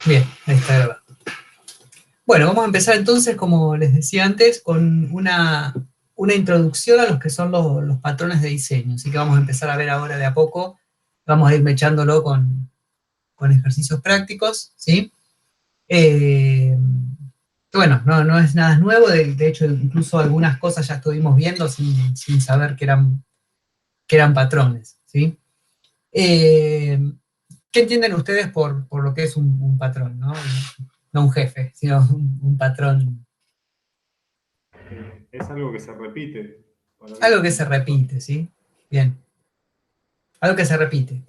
Bien, ahí está grabado. Bueno, vamos a empezar entonces, como les decía antes, con una introducción a los que son los patrones de diseño. Así que vamos a empezar a ver ahora de a poco, vamos a ir mechándolo con ejercicios prácticos, ¿sí? Bueno, no es nada nuevo, de hecho incluso algunas cosas ya estuvimos viendo sin saber que eran patrones, ¿sí? Eh, ¿Qué entienden ustedes por lo que es un patrón, ¿no? No un jefe, sino un patrón. Es algo que se repite para Algo que un se patrón. repite, ¿sí? Bien. Algo que se repite.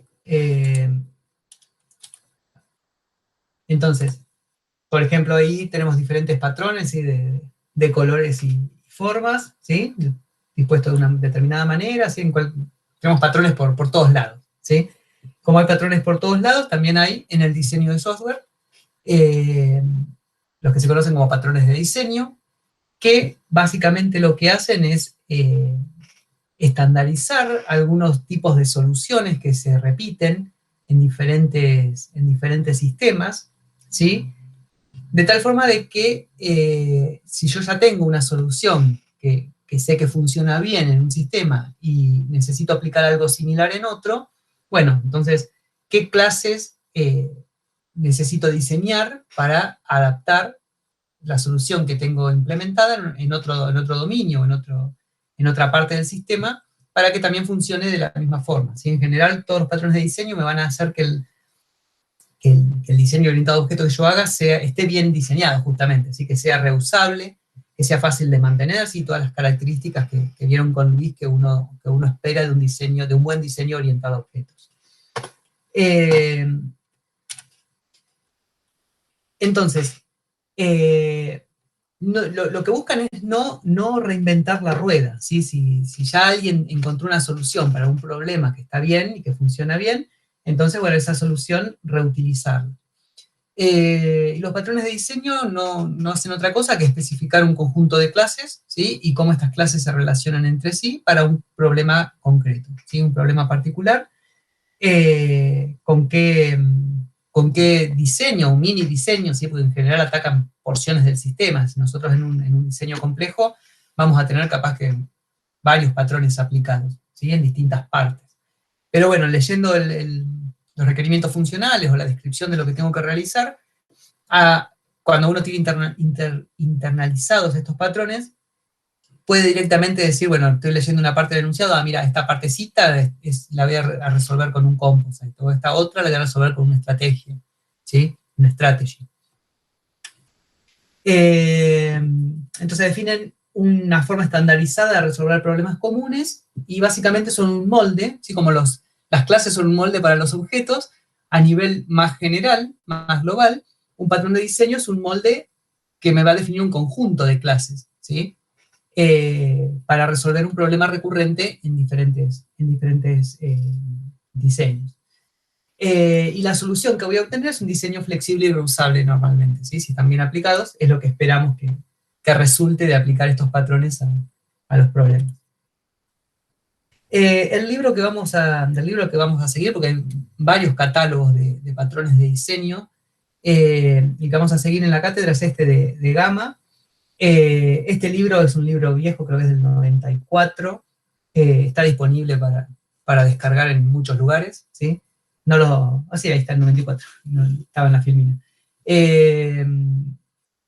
Entonces, por ejemplo, ahí tenemos diferentes patrones, ¿sí? de colores y formas, ¿sí? Dispuestos de una determinada manera, ¿sí? Tenemos patrones por todos lados, ¿sí? Como hay patrones por todos lados, también hay en el diseño de software eh, los que se conocen como patrones de diseño, que básicamente lo que hacen es estandarizar algunos tipos de soluciones que se repiten en diferentes sistemas, ¿sí? De tal forma de que si yo ya tengo una solución que sé que funciona bien en un sistema y necesito aplicar algo similar en otro, bueno, entonces, ¿qué clases necesito diseñar para adaptar la solución que tengo implementada en otro dominio, en otra parte del sistema, para que también funcione de la misma forma? ¿Sí? En general, todos los patrones de diseño me van a hacer que el diseño orientado a objetos que yo haga esté bien diseñado, justamente, ¿sí? Que sea reusable, que sea fácil de mantener, ¿sí? Todas las características que vieron con Luis que uno espera de un diseño, de un buen diseño orientado a objetos. Eh, entonces, lo que buscan es no reinventar la rueda, ¿sí? Si ya alguien encontró una solución para un problema que está bien y que funciona bien, entonces, bueno, esa solución reutilizarla. Y los patrones de diseño no hacen otra cosa que especificar un conjunto de clases, ¿sí? Y cómo estas clases se relacionan entre sí para un problema concreto, ¿sí? Un problema particular, con qué diseño, un mini diseño, ¿sí? Porque en general atacan porciones del sistema. Si nosotros en un diseño complejo vamos a tener capaz que varios patrones aplicados, ¿sí? En distintas partes. Pero bueno, leyendo los requerimientos funcionales o la descripción de lo que tengo que realizar, a, cuando uno tiene internalizados estos patrones, puede directamente decir, bueno, estoy leyendo una parte del enunciado, mira, esta partecita la voy a resolver con un composite, o esta otra la voy a resolver con una estrategia, ¿sí? Una strategy. Entonces definen una forma estandarizada de resolver problemas comunes y básicamente son un molde, ¿sí? Como las clases son un molde para los objetos, a nivel más general, más global, un patrón de diseño es un molde que me va a definir un conjunto de clases, ¿sí? Para resolver un problema recurrente en diferentes diseños. Y la solución que voy a obtener es un diseño flexible y reusable normalmente, ¿sí? Si están bien aplicados, es lo que esperamos que resulte de aplicar estos patrones a los problemas. Del libro que vamos a seguir, porque hay varios catálogos de patrones de diseño, y que vamos a seguir en la cátedra es este de Gama. Este libro es un libro viejo, creo que es del 94, está disponible para descargar en muchos lugares, ¿sí? Sí, ahí está el 94, estaba en la filmina.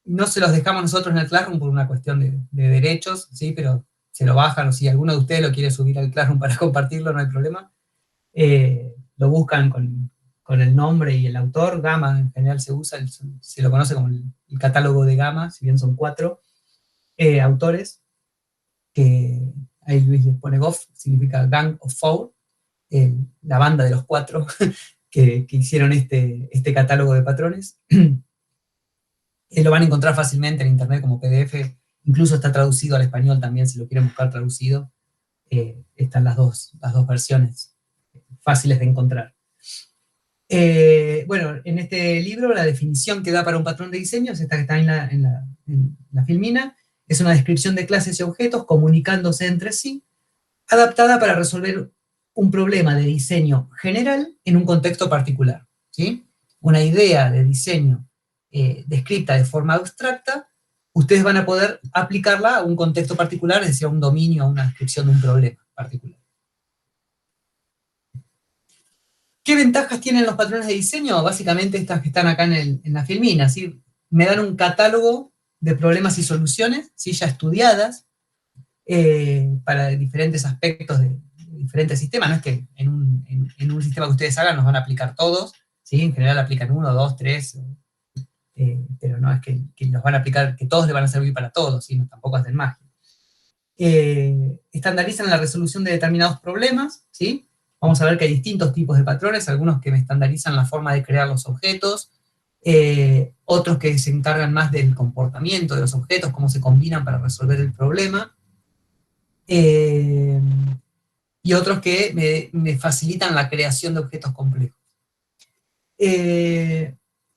No se los dejamos nosotros en el Classroom por una cuestión de derechos, ¿sí? Pero se lo bajan, o si alguno de ustedes lo quiere subir al Classroom para compartirlo, no hay problema. Lo buscan con el nombre y el autor. Gama en general se lo conoce como el catálogo de Gama, si bien son 4 autores, que ahí Luis les pone GOF, significa Gang of Four, la banda de los 4 que hicieron este catálogo de patrones. Lo van a encontrar fácilmente en internet como PDF, incluso está traducido al español también, si lo quieren buscar traducido. Están las dos versiones fáciles de encontrar. Bueno, en este libro la definición que da para un patrón de diseño es esta que está en la filmina. Es una descripción de clases y objetos comunicándose entre sí, adaptada para resolver un problema de diseño general en un contexto particular, ¿sí? una idea de diseño descrita de forma abstracta, ustedes van a poder aplicarla a un contexto particular, es decir, a un dominio, a una descripción de un problema particular. ¿Qué ventajas tienen los patrones de diseño? Básicamente estas que están acá en la filmina, ¿sí? Me dan un catálogo de problemas y soluciones, ¿sí? Ya estudiadas, para diferentes aspectos de diferentes sistemas. No es que en un sistema que ustedes hagan nos van a aplicar todos, ¿sí? En general aplican 1, 2, 3, pero no es que los van a aplicar, que todos le van a servir para todos, ¿sí? No, tampoco hacen magia. Estandarizan la resolución de determinados problemas, ¿sí? Vamos a ver que hay distintos tipos de patrones, algunos que me estandarizan la forma de crear los objetos, otros que se encargan más del comportamiento de los objetos, cómo se combinan para resolver el problema, y otros que me facilitan la creación de objetos complejos.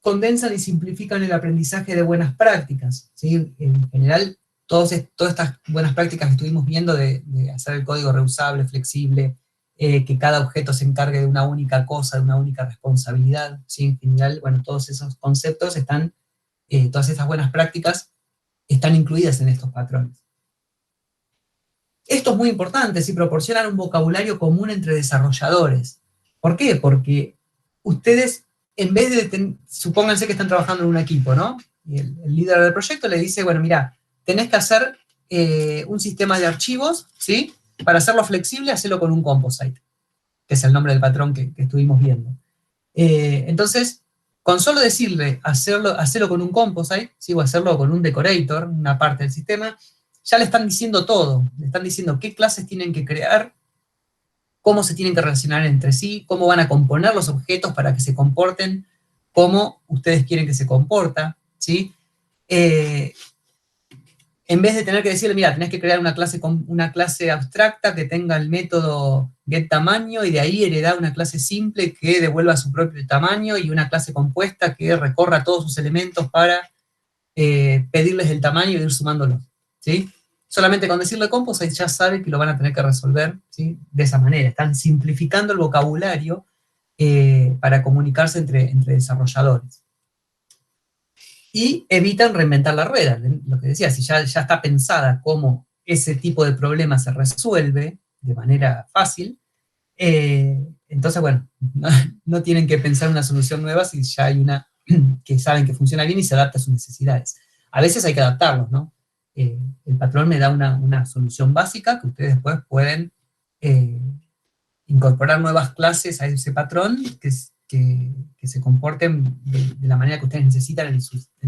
Condensan y simplifican el aprendizaje de buenas prácticas, ¿sí? En general, todas estas buenas prácticas que estuvimos viendo de hacer el código reusable, flexible, que cada objeto se encargue de una única cosa, de una única responsabilidad, ¿sí? En general, bueno, todos esos conceptos están, todas esas buenas prácticas están incluidas en estos patrones. Esto es muy importante, si proporcionan un vocabulario común entre desarrolladores. ¿Por qué? Porque ustedes, en vez de, supónganse que están trabajando en un equipo, ¿no? Y el líder del proyecto le dice, bueno, mira, tenés que hacer un sistema de archivos, ¿sí? Para hacerlo flexible, hacerlo con un composite, que es el nombre del patrón que estuvimos viendo. Entonces, con solo decirle hacerlo con un composite, ¿sí? O hacerlo con un decorator, una parte del sistema, ya le están diciendo todo. Le están diciendo qué clases tienen que crear, cómo se tienen que relacionar entre sí, cómo van a componer los objetos para que se comporten como ustedes quieren que se comporta, ¿sí? En vez de tener que decirle, mira, tenés que crear una clase abstracta que tenga el método getTamaño y de ahí heredar una clase simple que devuelva su propio tamaño y una clase compuesta que recorra todos sus elementos para pedirles el tamaño y ir sumándolos, ¿sí? Solamente con decirle composite ya sabe que lo van a tener que resolver, ¿sí? De esa manera. Están simplificando el vocabulario para comunicarse entre desarrolladores. Y evitan reinventar la rueda. Lo que decía, si ya está pensada cómo ese tipo de problema se resuelve de manera fácil, entonces, bueno, no tienen que pensar una solución nueva si ya hay una que saben que funciona bien y se adapta a sus necesidades. A veces hay que adaptarlos, ¿no? El patrón me da una solución básica que ustedes después pueden incorporar nuevas clases a ese patrón que se comporten de la manera que ustedes necesitan en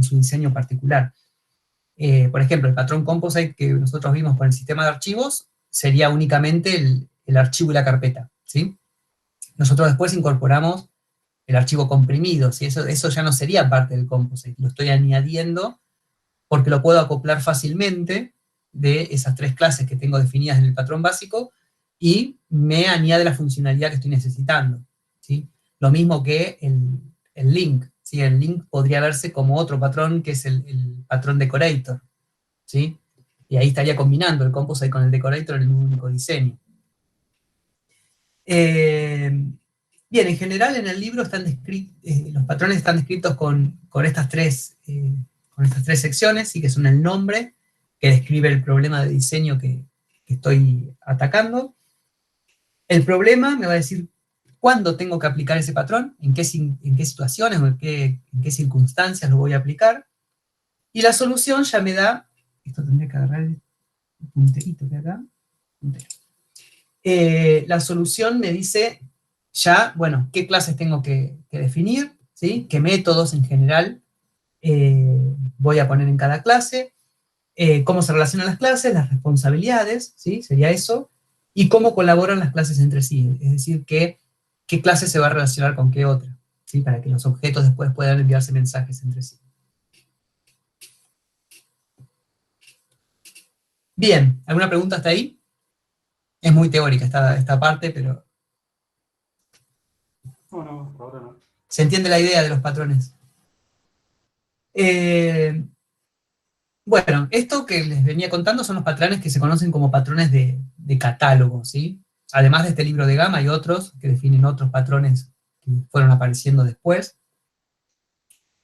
su diseño particular. Por ejemplo, el patrón composite que nosotros vimos con el sistema de archivos sería únicamente el archivo y la carpeta, ¿sí? Nosotros después incorporamos el archivo comprimido, ¿sí? Eso ya no sería parte del composite, lo estoy añadiendo porque lo puedo acoplar fácilmente de esas tres clases que tengo definidas en el patrón básico y me añade la funcionalidad que estoy necesitando, ¿sí? Lo mismo que el link, ¿sí? El link podría verse como otro patrón que es el patrón decorator, ¿sí? Y ahí estaría combinando el composite con el decorator en un único diseño. Bien, en general en el libro los patrones están descritos con estas tres secciones, ¿sí? Que son el nombre, que describe el problema de diseño que estoy atacando. El problema me va a decir cuándo tengo que aplicar ese patrón, en qué situaciones o en qué circunstancias lo voy a aplicar. Y la solución ya me da, esto tendría que agarrar el punterito que acá, la solución me dice ya, bueno, qué clases tengo que definir, ¿sí? Qué métodos en general voy a poner en cada clase, cómo se relacionan las clases, las responsabilidades, ¿sí? Sería eso, y cómo colaboran las clases entre sí, es decir, qué clase se va a relacionar con qué otra, ¿sí? Para que los objetos después puedan enviarse mensajes entre sí. Bien, ¿alguna pregunta hasta ahí? Es muy teórica esta parte, pero... No, ahora no. ¿Se entiende la idea de los patrones? Bueno, esto que les venía contando son los patrones que se conocen como patrones de catálogo, ¿sí? Además de este libro de Gama hay otros que definen otros patrones que fueron apareciendo después.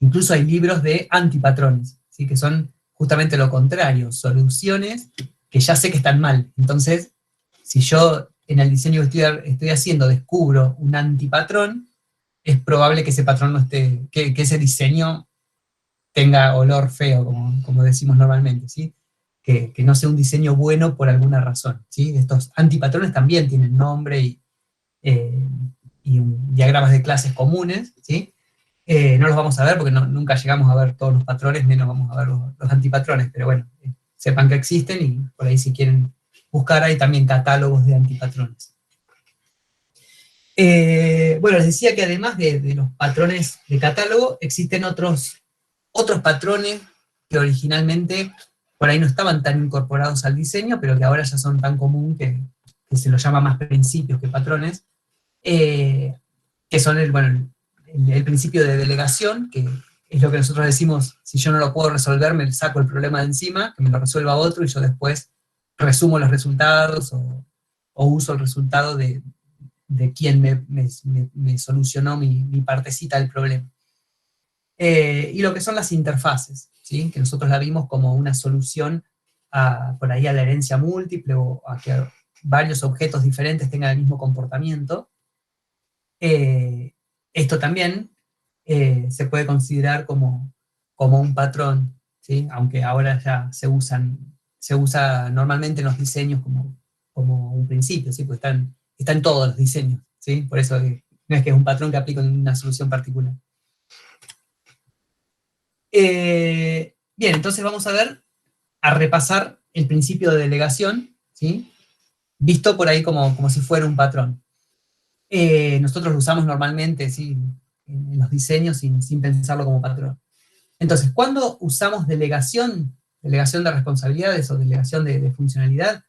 Incluso hay libros de antipatrones, ¿sí? Que son justamente lo contrario, soluciones que ya sé que están mal. Entonces, si yo en el diseño que estoy haciendo descubro un antipatrón, es probable que ese patrón no esté, que ese diseño tenga olor feo, como decimos normalmente, ¿sí? Que no sea un diseño bueno por alguna razón, ¿sí? Estos antipatrones también tienen nombre eh, diagramas de clases comunes, ¿sí? No los vamos a ver porque nunca llegamos a ver todos los patrones, menos vamos a ver los antipatrones, pero bueno, sepan que existen y por ahí si quieren buscar hay también catálogos de antipatrones. Bueno, les decía que además de los patrones de catálogo, existen otros patrones que originalmente por ahí no estaban tan incorporados al diseño, pero que ahora ya son tan común que se los llama más principios que patrones, que son el principio de delegación, que es lo que nosotros decimos, si yo no lo puedo resolver, me saco el problema de encima, que me lo resuelva otro, y yo después resumo los resultados o uso el resultado de quien me solucionó mi partecita del problema. Y lo que son las interfaces, ¿sí? Que nosotros la vimos como una solución por ahí a la herencia múltiple o a que varios objetos diferentes tengan el mismo comportamiento. Esto también se puede considerar como un patrón, ¿sí? Aunque ahora ya se usa normalmente en los diseños como un principio, ¿sí? Pues está en todos los diseños, ¿sí? Por eso no es que es un patrón que aplico en una solución particular. Bien, entonces vamos a repasar el principio de delegación, ¿sí? Visto por ahí como si fuera un patrón. Nosotros lo usamos normalmente, ¿sí? En los diseños sin pensarlo como patrón. Entonces, ¿cuándo usamos delegación de responsabilidades o delegación de funcionalidad?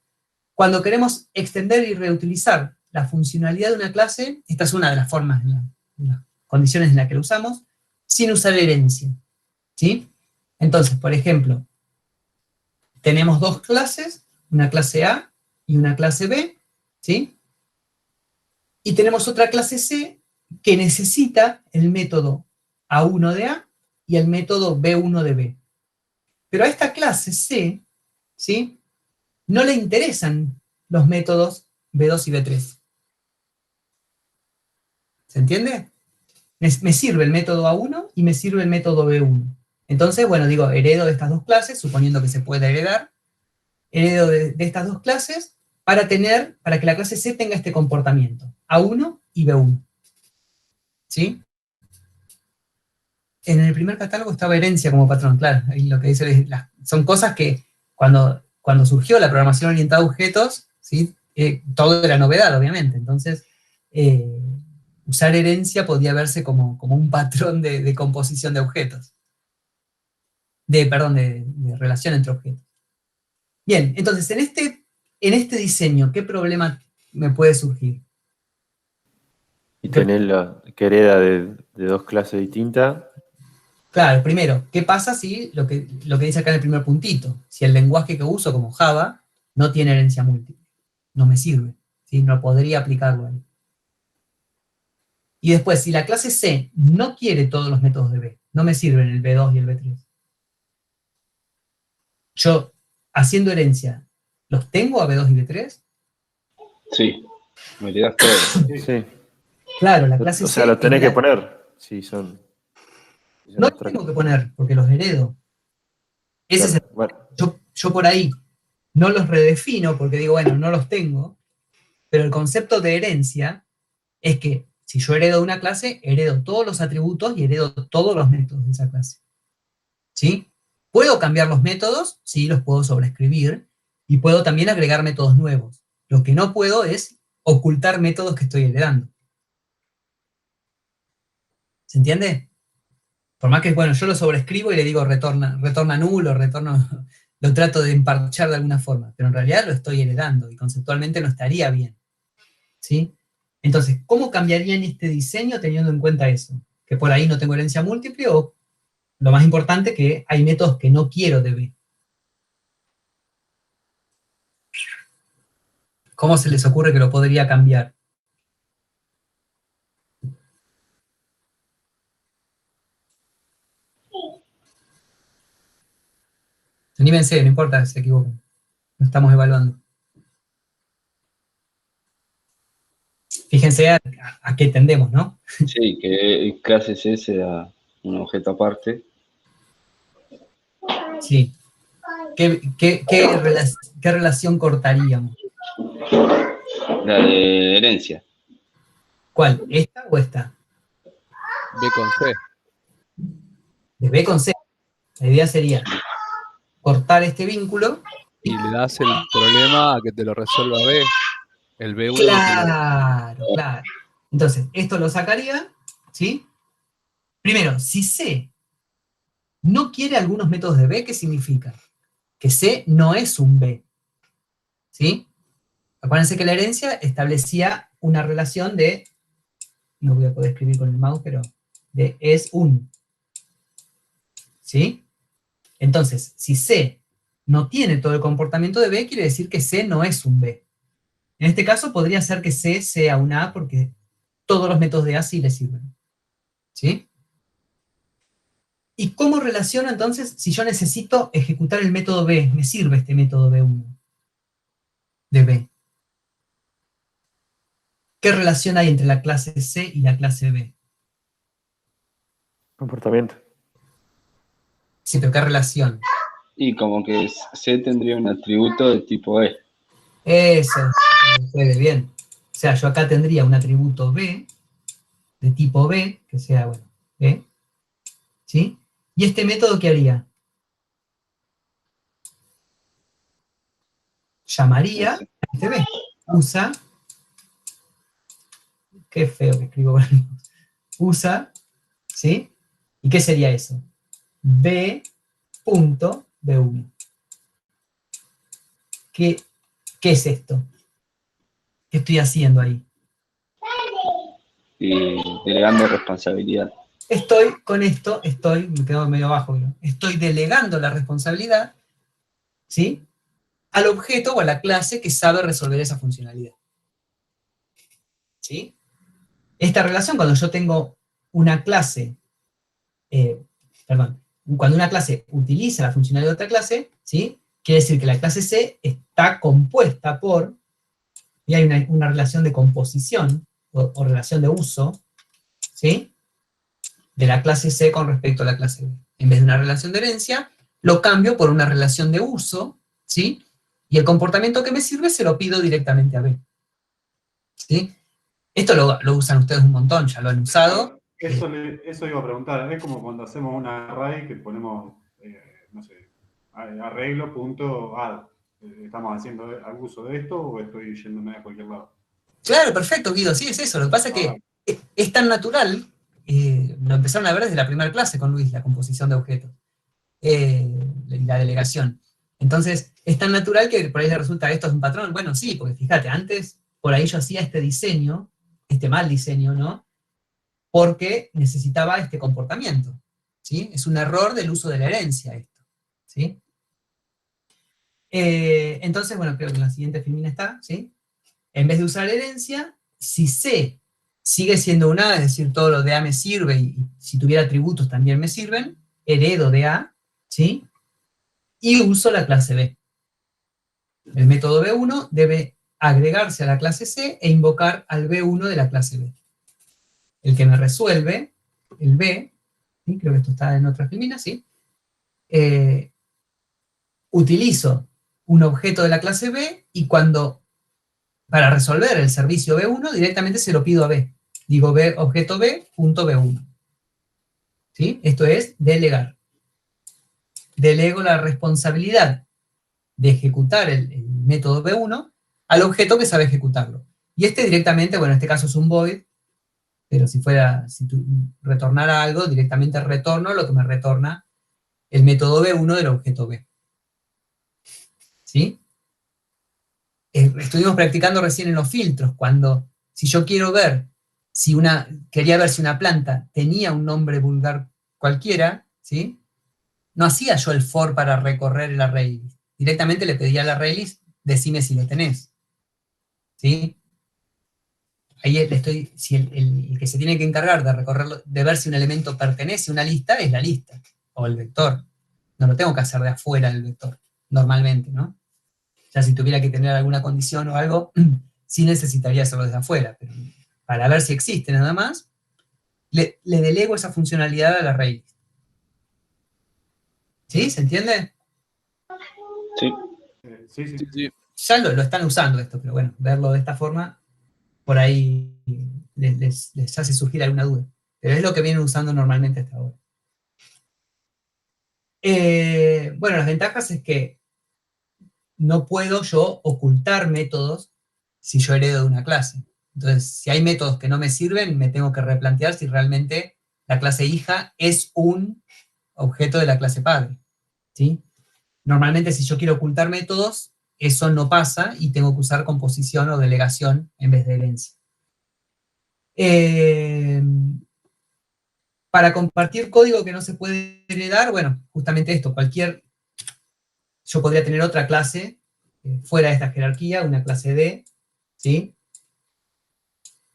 Cuando queremos extender y reutilizar la funcionalidad de una clase, esta es una de las formas, de las condiciones en las que lo usamos, sin usar herencia, ¿sí? Entonces, por ejemplo, tenemos dos clases, una clase A y una clase B, ¿sí? Y tenemos otra clase C que necesita el método A1 de A y el método B1 de B. Pero a esta clase C, ¿sí? No le interesan los métodos B2 y B3. ¿Se entiende? Me sirve el método A1 y me sirve el método B1. Entonces, bueno, digo, heredo de estas dos clases, suponiendo que se pueda heredar, heredo de estas dos clases para que la clase C tenga este comportamiento, A1 y B1. ¿Sí? En el primer catálogo estaba herencia como patrón, claro. Ahí lo que dice son cosas que cuando surgió la programación orientada a objetos, ¿sí? Todo era novedad, obviamente. Entonces, usar herencia podía verse como un patrón de composición de objetos. De relación entre objetos. Bien, entonces, en este diseño, ¿qué problema me puede surgir? Y tener la que hereda de dos clases distintas. Claro, primero, ¿qué pasa si lo que dice acá en el primer puntito? Si el lenguaje que uso, como Java, no tiene herencia múltiple. No me sirve, ¿sí? No podría aplicarlo ahí. Y después, si la clase C no quiere todos los métodos de B, no me sirven el B2 y el B3. Yo, haciendo herencia, ¿los tengo a B2 y B3? Sí, me tirás todo. Sí. Claro, la clase O sea, C lo tenés que hereda. poner. Sí, son No los abstractos. tengo que poner, porque los heredo. Ese es Claro, bueno, yo por ahí no los redefino, porque digo, bueno, no los tengo, pero el concepto de herencia es que si yo heredo una clase, heredo todos los atributos y heredo todos los métodos de esa clase. ¿Sí? ¿Puedo cambiar los métodos? Sí, los puedo sobreescribir y puedo también agregar métodos nuevos. Lo que no puedo es ocultar métodos que estoy heredando. ¿Se entiende? Por más que, bueno, yo lo sobreescribo y le digo retorna nulo, lo trato de emparchar de alguna forma, pero en realidad lo estoy heredando y conceptualmente no estaría bien. ¿Sí? Entonces, ¿cómo cambiaría en este diseño teniendo en cuenta eso? Que por ahí no tengo herencia múltiple o, lo más importante, que hay métodos que no quiero de B. ¿Cómo se les ocurre que lo podría cambiar? Anímense, no importa si se equivocan. Lo estamos evaluando. Fíjense a qué tendemos, ¿no? Sí, que clase C sea un objeto aparte. Sí. ¿Qué relación cortaríamos? La de herencia. ¿Cuál? ¿Esta o esta? B con C. De B con C. La idea sería cortar este vínculo. Y le das el problema a que te lo resuelva B. El B1 lo tiene. Claro, claro. Entonces, esto lo sacaría, ¿sí? Primero, si C no quiere algunos métodos de B, ¿qué significa? Que C no es un B, ¿sí? Acuérdense que la herencia establecía una relación de, no voy a poder escribir con el mouse, pero de es un, ¿sí? Entonces, si C no tiene todo el comportamiento de B, quiere decir que C no es un B. En este caso podría ser que C sea un A porque todos los métodos de A sí le sirven, ¿sí? ¿Y cómo relaciono entonces si yo necesito ejecutar el método B? ¿Me sirve este método B1 de B? ¿Qué relación hay entre la clase C y la clase B? Comportamiento. Sí, pero ¿qué relación? Y como que C tendría un atributo de tipo E. Eso, ustedes bien. O sea, yo acá tendría un atributo B, de tipo B, que sea, bueno, B, ¿sí? ¿Y este método qué haría? Llamaría a este B. Usa, qué feo que escribo, usa, ¿sí? ¿Y qué sería eso? B.B1. ¿Qué es esto? ¿Qué estoy haciendo ahí? Y delegando responsabilidad. Estoy con esto, me quedo medio abajo, ¿no? Estoy delegando la responsabilidad, ¿sí? Al objeto o a la clase que sabe resolver esa funcionalidad. ¿Sí? Esta relación, cuando yo tengo una clase, cuando una clase utiliza la funcionalidad de otra clase, ¿sí? Quiere decir que la clase C está compuesta por, y hay una relación de composición, o relación de uso, ¿sí? De la clase C con respecto a la clase B. En vez de una relación de herencia, lo cambio por una relación de uso, ¿sí? Y el comportamiento que me sirve se lo pido directamente a B. ¿Sí? Esto lo usan ustedes un montón, ya lo han usado. Eso iba a preguntar. Es como cuando hacemos un array que ponemos, no sé, arreglo.add. ¿Estamos haciendo algún uso de esto o estoy yéndome a cualquier lado? Claro, perfecto, Guido, sí, es eso. Lo que pasa es que es tan natural, lo empezaron a ver desde la primera clase con Luis, la composición de objetos, la delegación. Entonces, es tan natural que por ahí le resulta esto es un patrón. Bueno, sí, porque fíjate, antes por ahí yo hacía este diseño, este mal diseño, ¿no? Porque necesitaba este comportamiento, ¿sí? Es un error del uso de la herencia esto, ¿sí? Entonces, bueno, creo que en la siguiente filmina está, ¿sí? En vez de usar herencia, si C sigue siendo un A, es decir, todo lo de A me sirve, y si tuviera atributos también me sirven, heredo de A, ¿sí? Y uso la clase B. El método B1 debe agregarse a la clase C e invocar al B1 de la clase B. El que me resuelve, el B, ¿sí? Creo que esto está en otra filmina, ¿sí? Utilizo un objeto de la clase B y para resolver el servicio B1 directamente se lo pido a B. Digo B, objeto B, punto B1. ¿Sí? Esto es delegar. Delego la responsabilidad de ejecutar el método B1 al objeto que sabe ejecutarlo. Y este directamente, bueno, en este caso es un void, pero si retornara algo, directamente retorno lo que me retorna el método B1 del objeto B. ¿Sí? Estuvimos practicando recién en los filtros, si yo quería ver si una planta tenía un nombre vulgar cualquiera, ¿sí? No hacía yo el for para recorrer el array list. Directamente le pedía al array list, decime si lo tenés. ¿Sí? Ahí si el que se tiene que encargar de recorrerlo, de ver si un elemento pertenece a una lista, es la lista, o el vector. no lo tengo que hacer de afuera del vector, normalmente, ¿no? Ya si tuviera que tener alguna condición o algo, sí necesitaría hacerlo desde afuera, pero para ver si existe nada más, le delego esa funcionalidad al array. ¿Sí? ¿Se entiende? Sí. Sí, sí. Sí, sí. Ya lo están usando esto, pero bueno, verlo de esta forma, por ahí les hace surgir alguna duda. Pero es lo que vienen usando normalmente hasta ahora. Bueno, las ventajas es que no puedo yo ocultar métodos si yo heredo de una clase. Entonces, si hay métodos que no me sirven, me tengo que replantear si realmente la clase hija es un objeto de la clase padre, ¿sí? Normalmente, si yo quiero ocultar métodos, eso no pasa y tengo que usar composición o delegación en vez de herencia. Para compartir código que no se puede heredar, bueno, justamente esto, yo podría tener otra clase fuera de esta jerarquía, una clase D, ¿sí?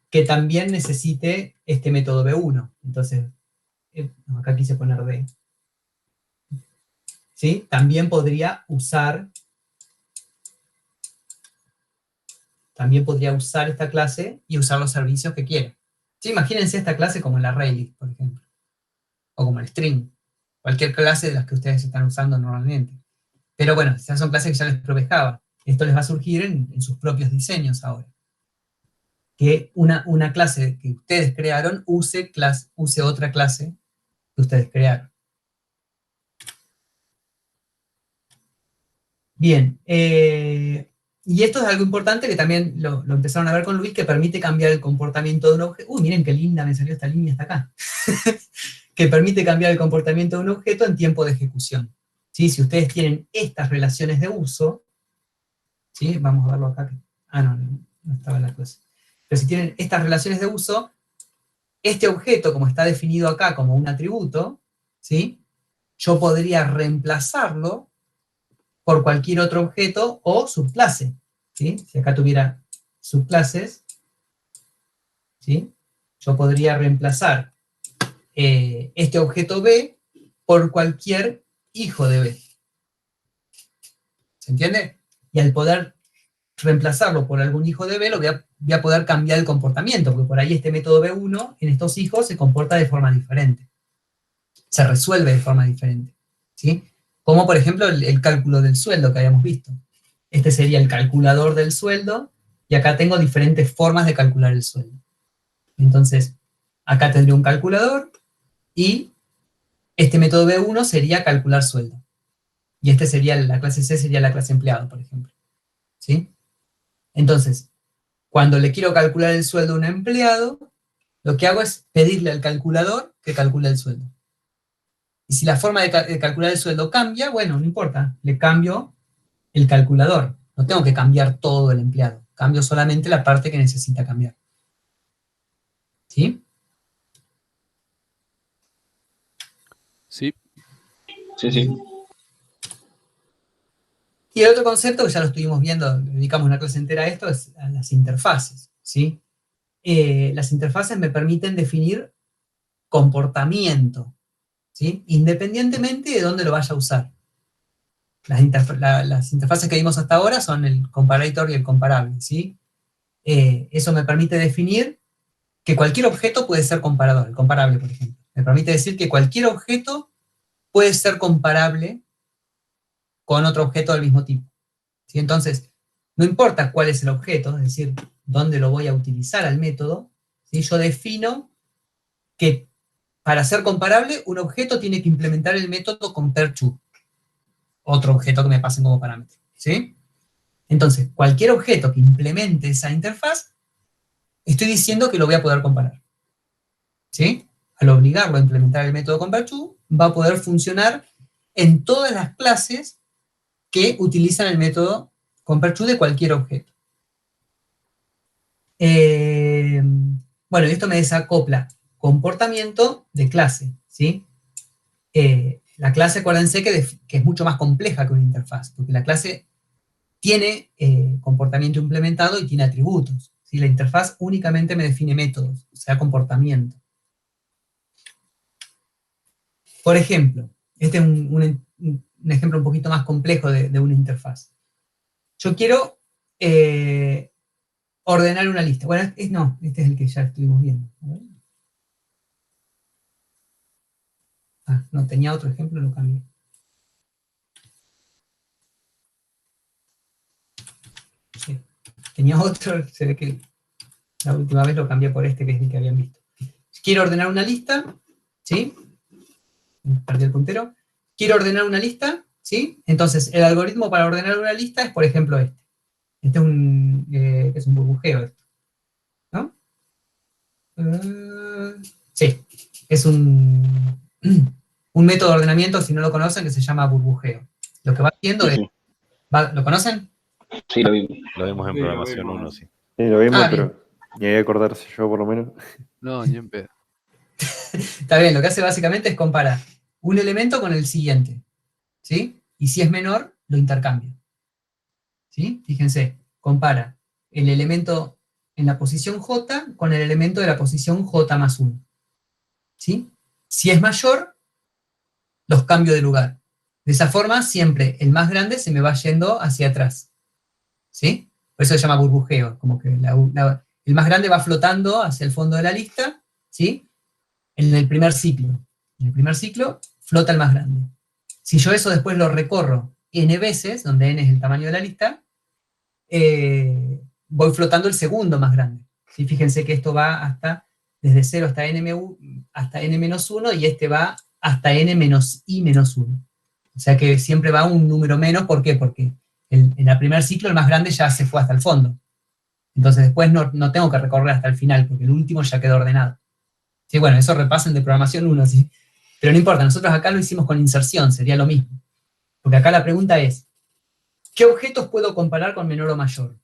Que también necesite este método B1. Entonces, no, acá quise poner D. ¿Sí? También podría usar esta clase y usar los servicios que quiera. ¿Sí? Imagínense esta clase como el ArrayList, por ejemplo, o como el string, cualquier clase de las que ustedes están usando normalmente. Pero bueno, esas son clases que ya les probé Java. Esto les va a surgir en sus propios diseños ahora. Que una clase que ustedes crearon use otra clase que ustedes crearon. Bien, y esto es algo importante que también lo empezaron a ver con Luis, que permite cambiar el comportamiento de un objeto. Uy, miren qué linda me salió esta línea hasta acá. Que permite cambiar el comportamiento de un objeto en tiempo de ejecución. ¿Sí? Si ustedes tienen estas relaciones de uso, ¿sí? Vamos a verlo acá. No estaba en la clase. Pero si tienen estas relaciones de uso, este objeto, como está definido acá como un atributo, ¿sí? Yo podría reemplazarlo por cualquier otro objeto o subclase, ¿sí? Si acá tuviera subclases, ¿sí? Yo podría reemplazar este objeto B por cualquier hijo de B. ¿Se entiende? Y al poder reemplazarlo por algún hijo de B, voy a poder cambiar el comportamiento, porque por ahí este método B1 en estos hijos se comporta de forma diferente. Se resuelve de forma diferente, ¿sí? Como por ejemplo el cálculo del sueldo que habíamos visto. Este sería el calculador del sueldo, y acá tengo diferentes formas de calcular el sueldo. Entonces, acá tendría un calculador, y este método B1 sería calcular sueldo. Y este sería, la clase C sería la clase empleado, por ejemplo. ¿Sí? Entonces, cuando le quiero calcular el sueldo a un empleado, lo que hago es pedirle al calculador que calcule el sueldo. Y si la forma de calcular el sueldo cambia, bueno, no importa, le cambio el calculador. No tengo que cambiar todo el empleado, cambio solamente la parte que necesita cambiar. ¿Sí? Sí. Sí, sí. Y el otro concepto que ya lo estuvimos viendo, dedicamos una clase entera a esto, es a las interfaces. ¿Sí? Las interfaces me permiten definir comportamiento, ¿sí? Independientemente de dónde lo vaya a usar. Las interfaces que vimos hasta ahora son el comparator y el comparable, ¿sí? Eso me permite definir que cualquier objeto puede ser comparador, el comparable, por ejemplo. Me permite decir que cualquier objeto puede ser comparable con otro objeto del mismo tipo. ¿Sí? Entonces, no importa cuál es el objeto, es decir, dónde lo voy a utilizar al método, ¿sí? Yo defino que para ser comparable, un objeto tiene que implementar el método compareTo, otro objeto que me pasen como parámetro. ¿Sí? Entonces, cualquier objeto que implemente esa interfaz, estoy diciendo que lo voy a poder comparar. ¿Sí? Al obligarlo a implementar el método compareTo, va a poder funcionar en todas las clases que utilizan el método compareTo de cualquier objeto. Bueno, y esto me desacopla comportamiento de clase, ¿sí? La clase, acuérdense que es mucho más compleja que una interfaz, porque la clase tiene comportamiento implementado y tiene atributos, ¿sí? La interfaz únicamente me define métodos, o sea, comportamiento. Por ejemplo, este es un ejemplo un poquito más complejo de una interfaz. Yo quiero ordenar una lista. Bueno, no, este es el que ya estuvimos viendo. No, tenía otro ejemplo, lo cambié. Sí, tenía otro, se ve que la última vez lo cambié por este, que es el que habían visto. Quiero ordenar una lista, ¿sí? Perdí el puntero. Quiero ordenar una lista, ¿sí? Entonces, el algoritmo para ordenar una lista es, por ejemplo, este. Este es un burbujeo, esto, ¿no? Sí, es un método de ordenamiento, si no lo conocen, que se llama burbujeo. Lo que va haciendo es... ¿Lo conocen? Sí, lo vimos. Lo vimos en Sí, programación lo vimos. 1, sí. Sí, lo vimos, Ah, pero ni hay que acordarse yo por lo menos. No, ni en pedo. Está bien, lo que hace básicamente es comparar un elemento con el siguiente, ¿sí? Y si es menor, lo intercambia. ¿Sí? Fíjense, compara el elemento en la posición J con el elemento de la posición J más 1. ¿Sí? Si es mayor, los cambio de lugar. De esa forma, siempre el más grande se me va yendo hacia atrás. ¿Sí? Por eso se llama burbujeo, como que el más grande va flotando hacia el fondo de la lista, ¿sí? En el primer ciclo. En el primer ciclo, flota el más grande. Si yo eso después lo recorro n veces, donde n es el tamaño de la lista, voy flotando el segundo más grande. ¿Sí? Fíjense que esto va desde 0 hasta n-1, y este va hasta n-i-1. O sea que siempre va un número menos. ¿Por qué? Porque en el primer ciclo el más grande ya se fue hasta el fondo. Entonces después no tengo que recorrer hasta el final, porque el último ya quedó ordenado. Sí, bueno, eso repasen de programación 1, ¿sí? Pero no importa, nosotros acá lo hicimos con inserción, sería lo mismo. Porque acá la pregunta es, ¿qué objetos puedo comparar con menor o mayor?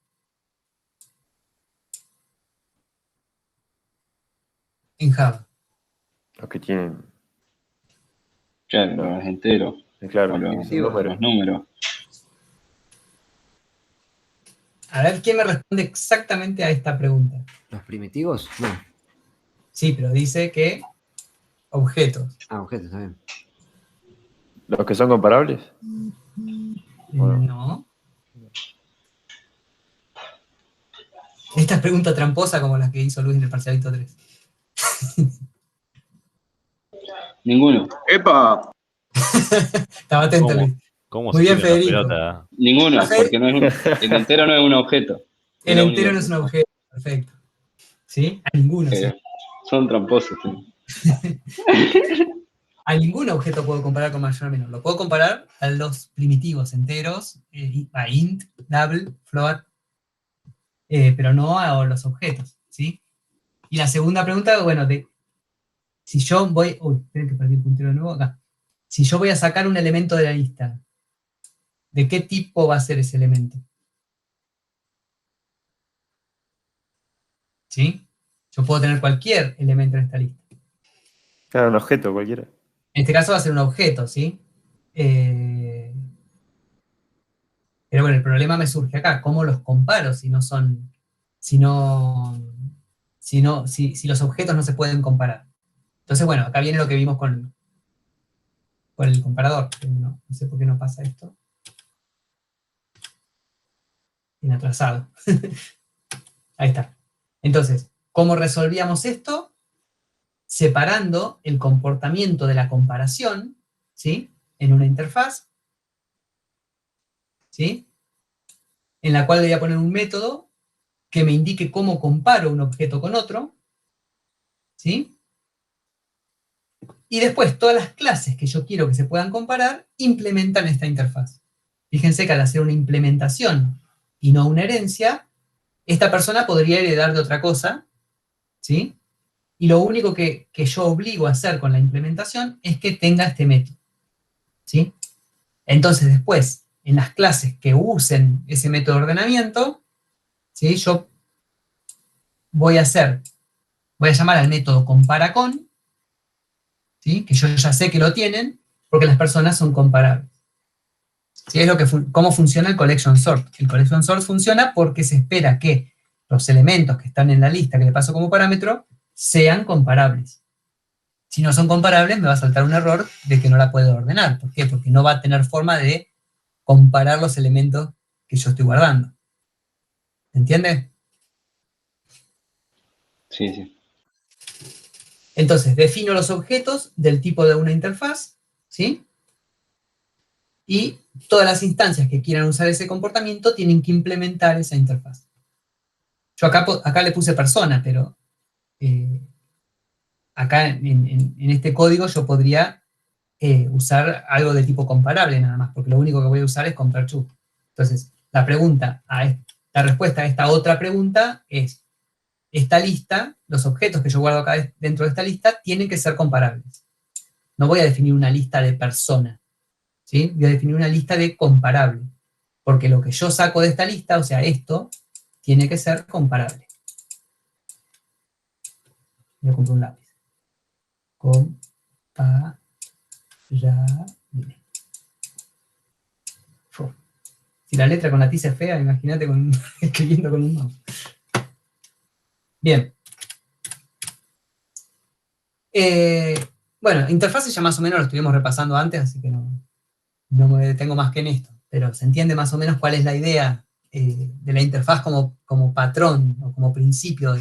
En Java. Los que tienen, Claro, los enteros. claro, O los números. números. A ver, ¿quién me responde exactamente a esta pregunta? ¿Los primitivos? No. Sí, pero dice que objetos. Objetos también. ¿Los que son comparables? Bueno. No. Esta es pregunta tramposa como la que hizo Luis en el parcialito 3. Ninguno. ¡Epa! Estaba atento, ¿Cómo? Luis. ¿Cómo Muy se bien, tira la Federico. pelota? Ninguno, Rafael. porque no es el entero no es un objeto. El Es lo entero único. no es un objeto. Perfecto. ¿Sí? A ninguno. Sí. Son tramposos. Sí. A ningún objeto puedo comparar con mayor o menor. Lo puedo comparar a los primitivos enteros, a int, double, float, pero no a los objetos, ¿sí? Y la segunda pregunta, bueno, si yo voy... Uy, esperen que perdí el puntero de nuevo acá. Si yo voy a sacar un elemento de la lista, ¿de qué tipo va a ser ese elemento? ¿Sí? Yo puedo tener cualquier elemento en esta lista. Claro, un objeto cualquiera. En este caso va a ser un objeto, ¿sí? Pero bueno, el problema me surge acá. ¿Cómo los comparo si los objetos no se pueden comparar? Entonces, bueno, acá viene lo que vimos con el comparador. No sé por qué no pasa esto. Bien atrasado. Ahí está. Entonces, ¿cómo resolvíamos esto? Separando el comportamiento de la comparación, ¿sí? En una interfaz, ¿sí? En la cual le voy a poner un método que me indique cómo comparo un objeto con otro, ¿sí? Y después todas las clases que yo quiero que se puedan comparar implementan esta interfaz. Fíjense que al hacer una implementación y no una herencia, esta persona podría heredar de otra cosa, ¿sí? Y lo único que yo obligo a hacer con la implementación es que tenga este método, ¿sí? Entonces después, en las clases que usen ese método de ordenamiento, ¿sí? Yo voy a llamar al método comparaCon, ¿sí? Que yo ya sé que lo tienen, porque las personas son comparables. ¿Sí? Es cómo funciona el collection sort. El collection sort funciona porque se espera que los elementos que están en la lista que le paso como parámetro sean comparables. Si no son comparables, me va a saltar un error de que no la puedo ordenar. ¿Por qué? Porque no va a tener forma de comparar los elementos que yo estoy guardando. ¿Entiende? Sí, sí. Entonces, defino los objetos del tipo de una interfaz, ¿sí? Y todas las instancias que quieran usar ese comportamiento tienen que implementar esa interfaz. Yo acá le puse persona, pero acá en este código yo podría usar algo de tipo comparable nada más, porque lo único que voy a usar es comprar true. Entonces, la respuesta a esta otra pregunta es, esta lista, los objetos que yo guardo acá dentro de esta lista, tienen que ser comparables. No voy a definir una lista de persona, ¿sí? Voy a definir una lista de comparable, porque lo que yo saco de esta lista, o sea, esto, tiene que ser comparable. Voy a comprar un lápiz. Comparable. Si la letra con la tiza es fea, imagínate escribiendo con un mouse. Bien. Bueno, interfaces ya más o menos lo estuvimos repasando antes, así que no me detengo más que en esto, pero se entiende más o menos cuál es la idea de la interfaz como patrón o como principio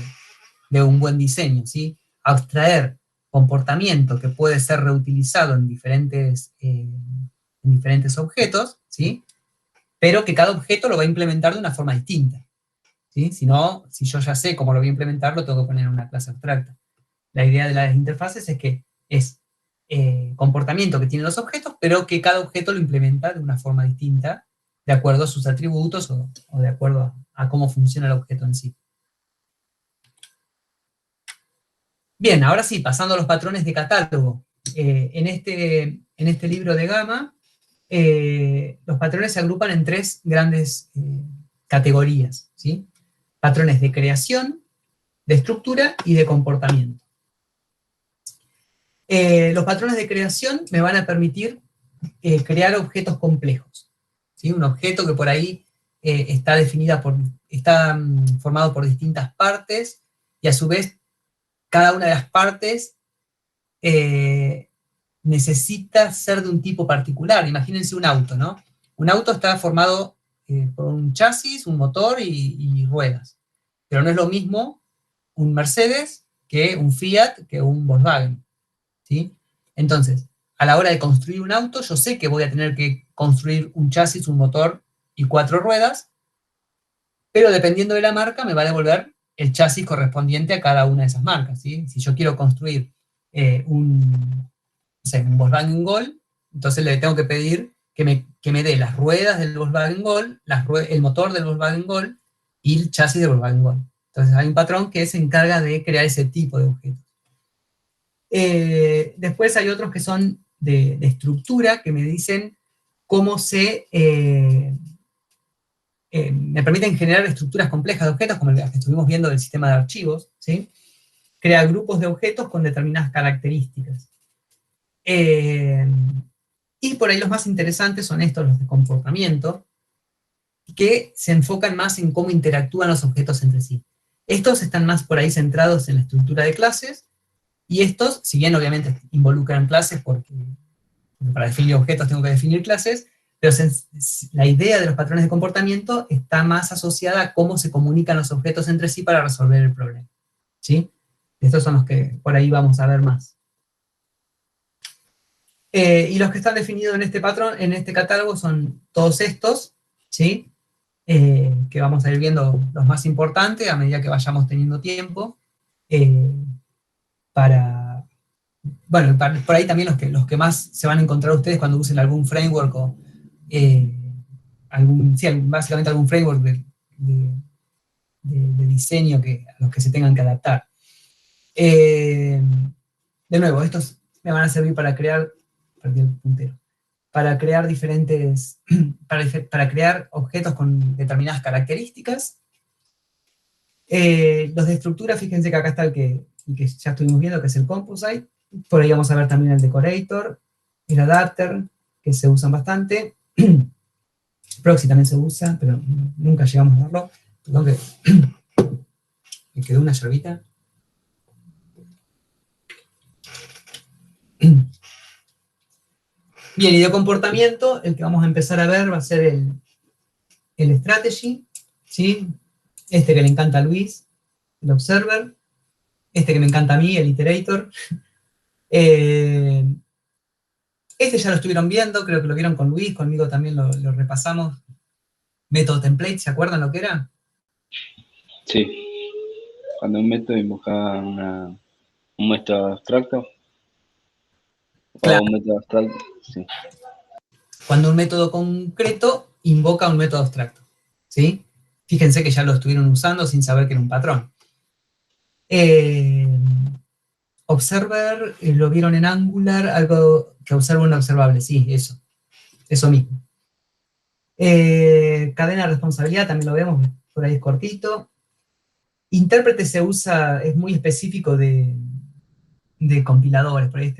de un buen diseño, ¿sí? Abstraer comportamiento que puede ser reutilizado en diferentes objetos, ¿sí? Pero que cada objeto lo va a implementar de una forma distinta, ¿sí? Si yo ya sé cómo lo voy a implementar, lo tengo que poner en una clase abstracta. La idea de las interfaces es que es comportamiento que tienen los objetos, pero que cada objeto lo implementa de una forma distinta, de acuerdo a sus atributos o de acuerdo a cómo funciona el objeto en sí. Bien, ahora sí, pasando a los patrones de catálogo. En este libro de Gama, los patrones se agrupan en tres grandes categorías, ¿sí? Patrones de creación, de estructura y de comportamiento. Los patrones de creación me van a permitir crear objetos complejos, ¿sí? Un objeto que por ahí está formado por distintas partes, y a su vez cada una de las partes necesita ser de un tipo particular. Imagínense un auto, ¿no? Un auto está formado por un chasis, un motor y ruedas. Pero no es lo mismo un Mercedes que un Fiat que un Volkswagen, ¿sí? Entonces, a la hora de construir un auto, yo sé que voy a tener que construir un chasis, un motor y 4 ruedas, pero dependiendo de la marca me va a devolver el chasis correspondiente a cada una de esas marcas, ¿sí? Si yo quiero construir un Volkswagen Gol, entonces le tengo que pedir que me dé las ruedas del Volkswagen Gol, el motor del Volkswagen Gol y el chasis del Volkswagen Gol. Entonces hay un patrón que se encarga de crear ese tipo de objetos. Después hay otros que son de estructura, que me dicen cómo me permiten generar estructuras complejas de objetos, como las que estuvimos viendo del sistema de archivos, ¿sí? Crea grupos de objetos con determinadas características. Y por ahí los más interesantes son estos, los de comportamiento, que se enfocan más en cómo interactúan los objetos entre sí. Estos están más por ahí centrados en la estructura de clases, y estos, si bien obviamente involucran clases, porque para definir objetos tengo que definir clases, pero la idea de los patrones de comportamiento está más asociada a cómo se comunican los objetos entre sí para resolver el problema, ¿sí? Estos son los que por ahí vamos a ver más. Y los que están definidos en este patrón, en este catálogo, son todos estos, ¿sí? Que vamos a ir viendo los más importantes a medida que vayamos teniendo tiempo, bueno, por ahí también los que más se van a encontrar ustedes cuando usen algún framework o básicamente algún framework de diseño a los que se tengan que adaptar. De nuevo, estos me van a servir para crear, perdí el puntero, para crear para crear objetos con determinadas características. Los de estructura, fíjense que acá está el que ya estuvimos viendo, que es el composite. Por ahí vamos a ver también el decorator, el adapter, que se usan bastante. Proxy también se usa, pero nunca llegamos a verlo. Perdón que me quedó una yerbita. Bien, y de comportamiento, el que vamos a empezar a ver va a ser el strategy, ¿sí? Este que le encanta a Luis, el observer. Este que me encanta a mí, el iterator. Este ya lo estuvieron viendo, creo que lo vieron con Luis, conmigo también lo repasamos. Método template, ¿se acuerdan lo que era? Sí. Cuando un método invoca un método abstracto. Claro. O un método abstracto, sí. Cuando un método concreto invoca un método abstracto, ¿sí? Fíjense que ya lo estuvieron usando sin saber que era un patrón. Observer, lo vieron en Angular, algo que observa un observable, sí, eso mismo. Cadena de responsabilidad, también lo vemos, por ahí es cortito. Intérprete se usa, es muy específico de compiladores, por ahí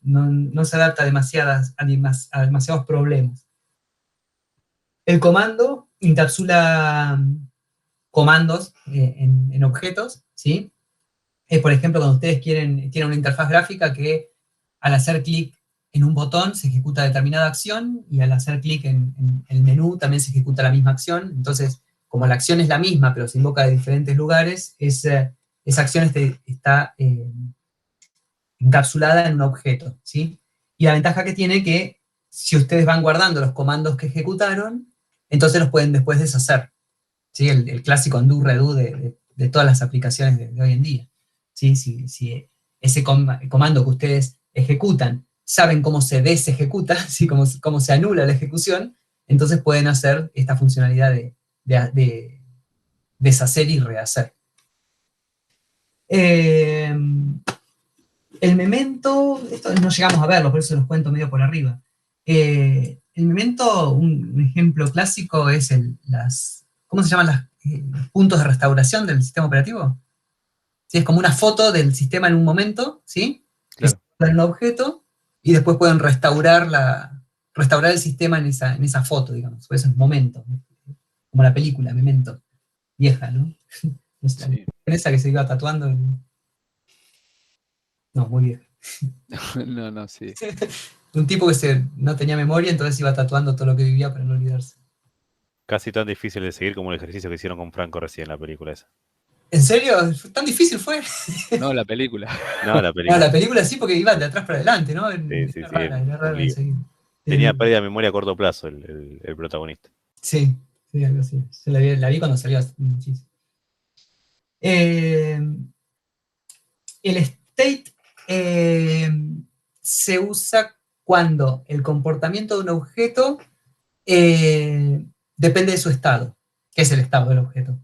no se adapta a demasiados problemas. El comando encapsula comandos en objetos, ¿sí? Por ejemplo, cuando ustedes tienen una interfaz gráfica que al hacer clic en un botón se ejecuta determinada acción y al hacer clic en el menú también se ejecuta la misma acción. Entonces, como la acción es la misma pero se invoca de diferentes lugares, esa acción está encapsulada en un objeto, ¿sí? Y la ventaja que tiene que si ustedes van guardando los comandos que ejecutaron, entonces los pueden después deshacer, ¿sí? El clásico undo, redo de todas las aplicaciones de hoy en día. ¿Sí? Si ese comando que ustedes ejecutan saben cómo se desejecuta, ¿sí? cómo se anula la ejecución, entonces pueden hacer esta funcionalidad de deshacer y rehacer. El memento, esto no llegamos a verlo, por eso los cuento medio por arriba. El memento, un ejemplo clásico es ¿cómo se llaman los puntos de restauración del sistema operativo? ¿Sí? Es como una foto del sistema en un momento, ¿sí? Claro. Es un objeto, y después pueden restaurar el sistema en esa foto, digamos. Por eso es momento. Como la película, Memento. Vieja, ¿no? Sí. Esa que se iba tatuando. No, muy vieja. No, sí. Un tipo que no tenía memoria, entonces iba tatuando todo lo que vivía para no olvidarse. Casi tan difícil de seguir como el ejercicio que hicieron con Franco recién en la película esa. ¿En serio? ¿Tan difícil fue? No, la película. No, la No, película. la película sí, porque iba de atrás para adelante, ¿no? Sí, Era rara un de lío. seguir. Tenía pérdida de memoria a corto plazo el protagonista. Sí, algo así. Yo la vi cuando salió hace muchísimo. El state se usa cuando el comportamiento de un objeto depende de su estado. ¿Qué es el estado del objeto?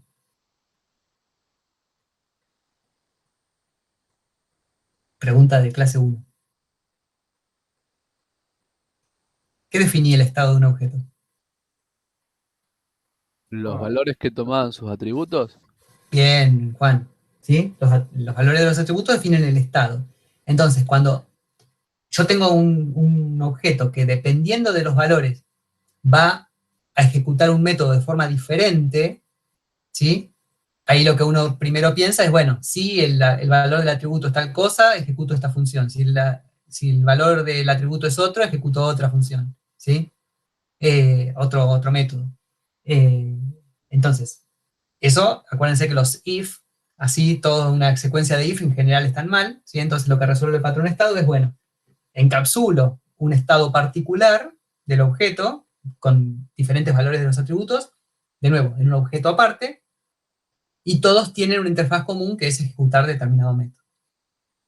Pregunta de clase 1. ¿Qué definía el estado de un objeto? Los valores que tomaban sus atributos. Bien, Juan. ¿Sí? Los valores de los atributos definen el estado. Entonces, cuando yo tengo un objeto que dependiendo de los valores va a ejecutar un método de forma diferente, ¿sí? Ahí lo que uno primero piensa es, bueno, si el valor del atributo es tal cosa, ejecuto esta función. Si el valor del atributo es otro, ejecuto otra función, ¿sí? Otro método. Entonces, eso, acuérdense que los if, así toda una secuencia de if en general están mal, ¿sí? Entonces lo que resuelve el patrón estado es, bueno, encapsulo un estado particular del objeto con diferentes valores de los atributos, de nuevo, en un objeto aparte, y todos tienen una interfaz común que es ejecutar determinado método.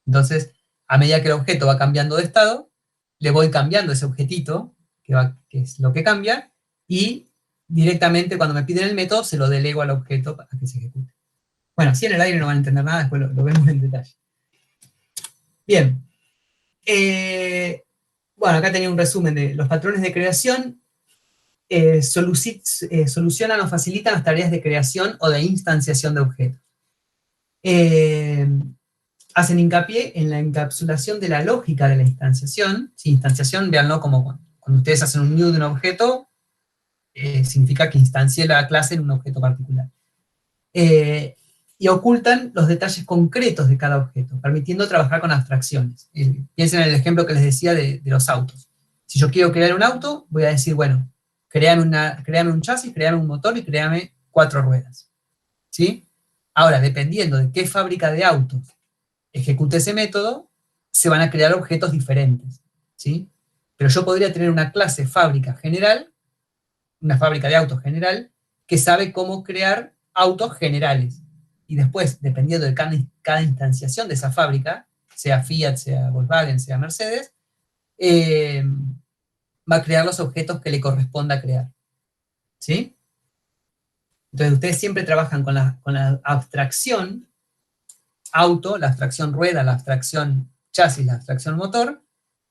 Entonces, a medida que el objeto va cambiando de estado, le voy cambiando ese objetito, que es lo que cambia, y directamente cuando me piden el método, se lo delego al objeto para que se ejecute. Bueno, así en el aire no van a entender nada, después lo vemos en detalle. Bien. Bueno, acá tenía un resumen de los patrones de creación. Solucionan o facilitan las tareas de creación o de instanciación de objetos. Hacen hincapié en la encapsulación de la lógica de la instanciación. Si instanciación, véanlo como cuando ustedes hacen un new de un objeto, significa que instancié la clase en un objeto particular. Y ocultan los detalles concretos de cada objeto, permitiendo trabajar con abstracciones. Piensen en el ejemplo que les decía de los autos. Si yo quiero crear un auto, voy a decir, bueno, créame un chasis, créame un motor y créame 4 ruedas. ¿Sí? Ahora, dependiendo de qué fábrica de autos ejecute ese método, se van a crear objetos diferentes. ¿Sí? Pero yo podría tener una clase fábrica general, una fábrica de autos general, que sabe cómo crear autos generales. Y después, dependiendo de cada instanciación de esa fábrica, sea Fiat, sea Volkswagen, sea Mercedes, va a crear los objetos que le corresponda crear. ¿Sí? Entonces ustedes siempre trabajan con la abstracción auto, la abstracción rueda, la abstracción chasis, la abstracción motor,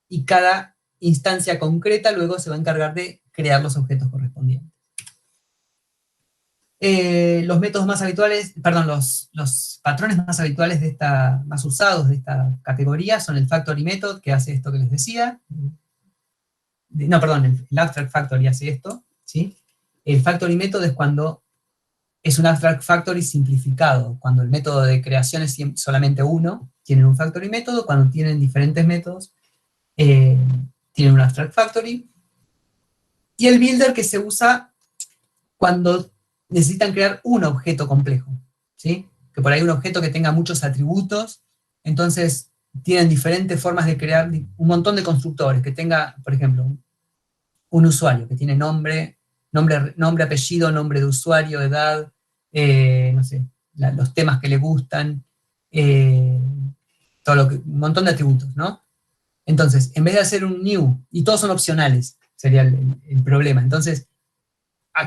y cada instancia concreta luego se va a encargar de crear los objetos correspondientes. Los métodos más habituales, perdón, los patrones más habituales más usados de esta categoría son el factory method, que hace esto que les decía. No, perdón, el abstract factory hace esto, ¿sí? El factory method es cuando es un abstract factory simplificado, cuando el método de creación es solamente uno, tienen un factory método, cuando tienen diferentes métodos, tienen un abstract factory. Y el builder, que se usa cuando necesitan crear un objeto complejo, ¿sí? Que por ahí un objeto que tenga muchos atributos, entonces tienen diferentes formas de crear un montón de constructores, que tenga, por ejemplo, un usuario que tiene nombre, apellido, nombre de usuario, edad, no sé, los temas que le gustan, un montón de atributos, ¿no? Entonces, en vez de hacer un new, y todos son opcionales, sería el problema. Entonces,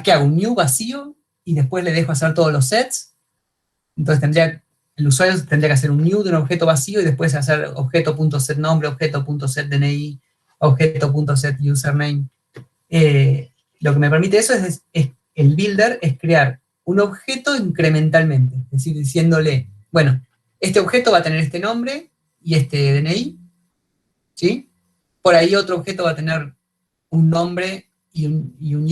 ¿qué hago? Un new vacío, y después le dejo hacer todos los sets. Entonces el usuario tendría que hacer un new de un objeto vacío, y después hacer objeto.setNombre, objeto.setDNI, objeto.setUsername. Lo que me permite eso es el builder es crear un objeto incrementalmente, es decir, diciéndole, bueno, este objeto va a tener este nombre y este DNI, ¿sí? Por ahí otro objeto va a tener un nombre y un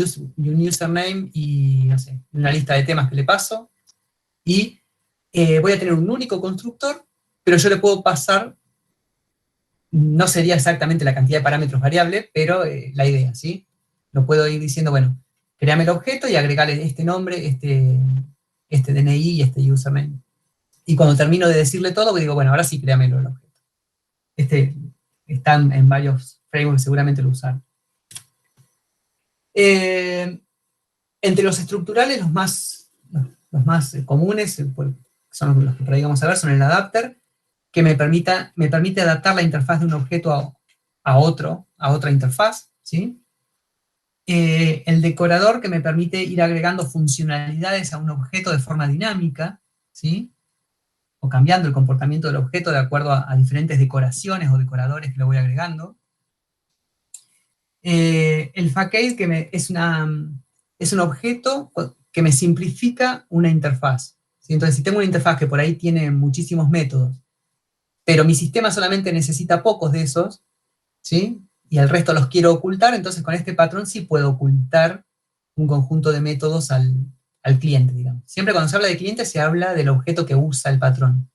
username y, no sé, una lista de temas que le paso, y voy a tener un único constructor, pero yo le puedo pasar, no sería exactamente la cantidad de parámetros variable, pero la idea, ¿sí? Lo puedo ir diciendo, bueno, créame el objeto y agregarle este nombre, este DNI y este username. Y cuando termino de decirle todo, digo, bueno, ahora sí créamelo el objeto. Están en varios frameworks, seguramente lo usaron. Entre los estructurales, los más comunes, son los que por ahí vamos a ver, son el adapter, que me permite adaptar la interfaz de un objeto a otra interfaz, ¿sí? El decorador, que me permite ir agregando funcionalidades a un objeto de forma dinámica, ¿sí? O cambiando el comportamiento del objeto de acuerdo a diferentes decoraciones o decoradores que le voy agregando. El facade, que es un objeto que me simplifica una interfaz, ¿sí? Entonces, si tengo una interfaz que por ahí tiene muchísimos métodos, pero mi sistema solamente necesita pocos de esos, ¿sí? Y el resto los quiero ocultar, entonces con este patrón sí puedo ocultar un conjunto de métodos al cliente, digamos. Siempre cuando se habla de cliente se habla del objeto que usa el patrón.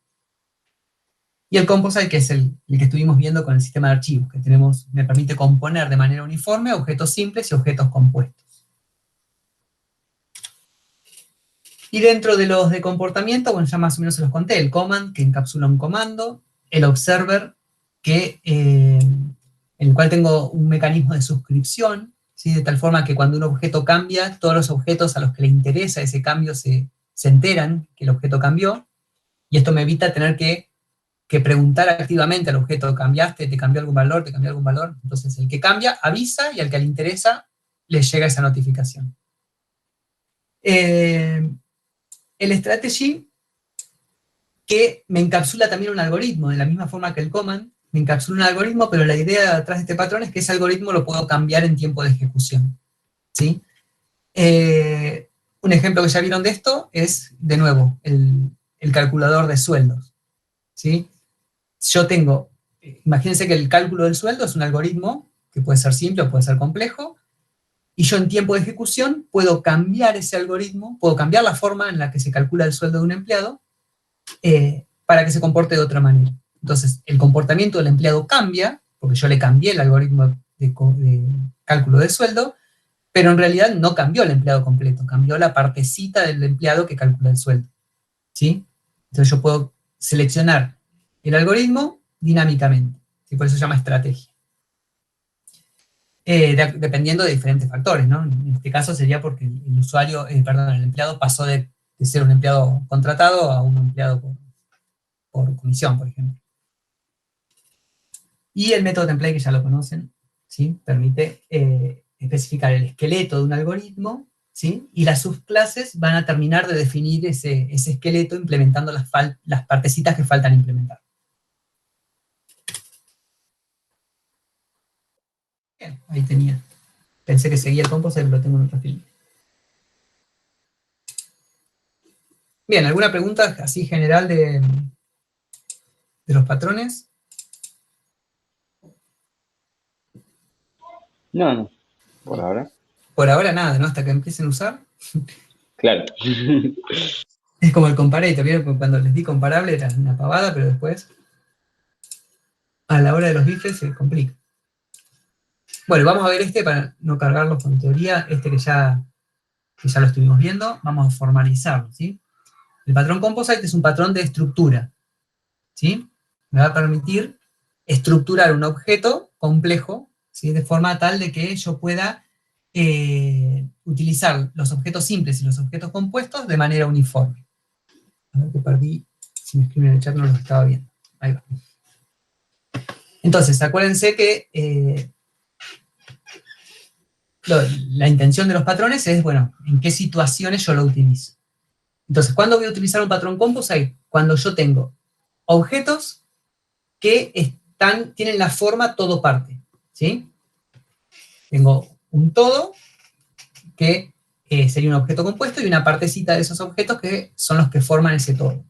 Y el composite, que es el que estuvimos viendo con el sistema de archivos, que me permite componer de manera uniforme objetos simples y objetos compuestos. Y dentro de los de comportamiento, bueno, ya más o menos se los conté, el command, que encapsula un comando, el observer, en el cual tengo un mecanismo de suscripción, ¿sí? De tal forma que cuando un objeto cambia, todos los objetos a los que les interesa ese cambio se enteran que el objeto cambió, y esto me evita tener que preguntar activamente al objeto, ¿cambiaste? ¿Te cambió algún valor? ¿Te cambió algún valor? Entonces el que cambia avisa, y al que le interesa le llega esa notificación. El strategy, que me encapsula también un algoritmo, de la misma forma que el command, me encapsula un algoritmo, pero la idea detrás de este patrón es que ese algoritmo lo puedo cambiar en tiempo de ejecución, ¿sí? Un ejemplo que ya vieron de esto es, de nuevo, el calculador de sueldos, ¿sí? Imagínense que el cálculo del sueldo es un algoritmo que puede ser simple o puede ser complejo, y yo en tiempo de ejecución puedo cambiar ese algoritmo, puedo cambiar la forma en la que se calcula el sueldo de un empleado para que se comporte de otra manera. Entonces, el comportamiento del empleado cambia, porque yo le cambié el algoritmo de cálculo de sueldo, pero en realidad no cambió el empleado completo, cambió la partecita del empleado que calcula el sueldo, ¿sí? Entonces yo puedo seleccionar el algoritmo dinámicamente, ¿sí? Por eso se llama estrategia. Dependiendo de diferentes factores, ¿no? En este caso sería porque el usuario, perdón, el empleado pasó de ser un empleado contratado a un empleado por comisión, por ejemplo. Y el método template, que ya lo conocen, ¿sí? Permite especificar el esqueleto de un algoritmo, ¿sí? Y las subclases van a terminar de definir ese esqueleto implementando las partecitas que faltan implementar. Bien, ahí tenía. Pensé que seguía el composite, pero lo tengo en otra fila. Bien, ¿alguna pregunta así general de los patrones? No, por ahora. Por ahora nada, ¿no? Hasta que empiecen a usar. Claro. Es como el comparator, ¿vieron? Cuando les di comparable era una pavada, pero después, a la hora de los bifes se complica. Bueno, vamos a ver este para no cargarlo con teoría, este que ya lo estuvimos viendo, vamos a formalizarlo, ¿sí? El patrón composite es un patrón de estructura, ¿sí? Me va a permitir estructurar un objeto complejo, ¿sí? De forma tal de que yo pueda utilizar los objetos simples y los objetos compuestos de manera uniforme. A ver que perdí, si me escriben en el chat no los estaba viendo. Ahí va. Entonces, acuérdense que la intención de los patrones es, bueno, en qué situaciones yo lo utilizo. Entonces, ¿cuándo voy a utilizar un patrón composite? Cuando yo tengo objetos que tienen la forma todo parte, ¿sí? Tengo un todo, que sería un objeto compuesto, y una partecita de esos objetos que son los que forman ese todo.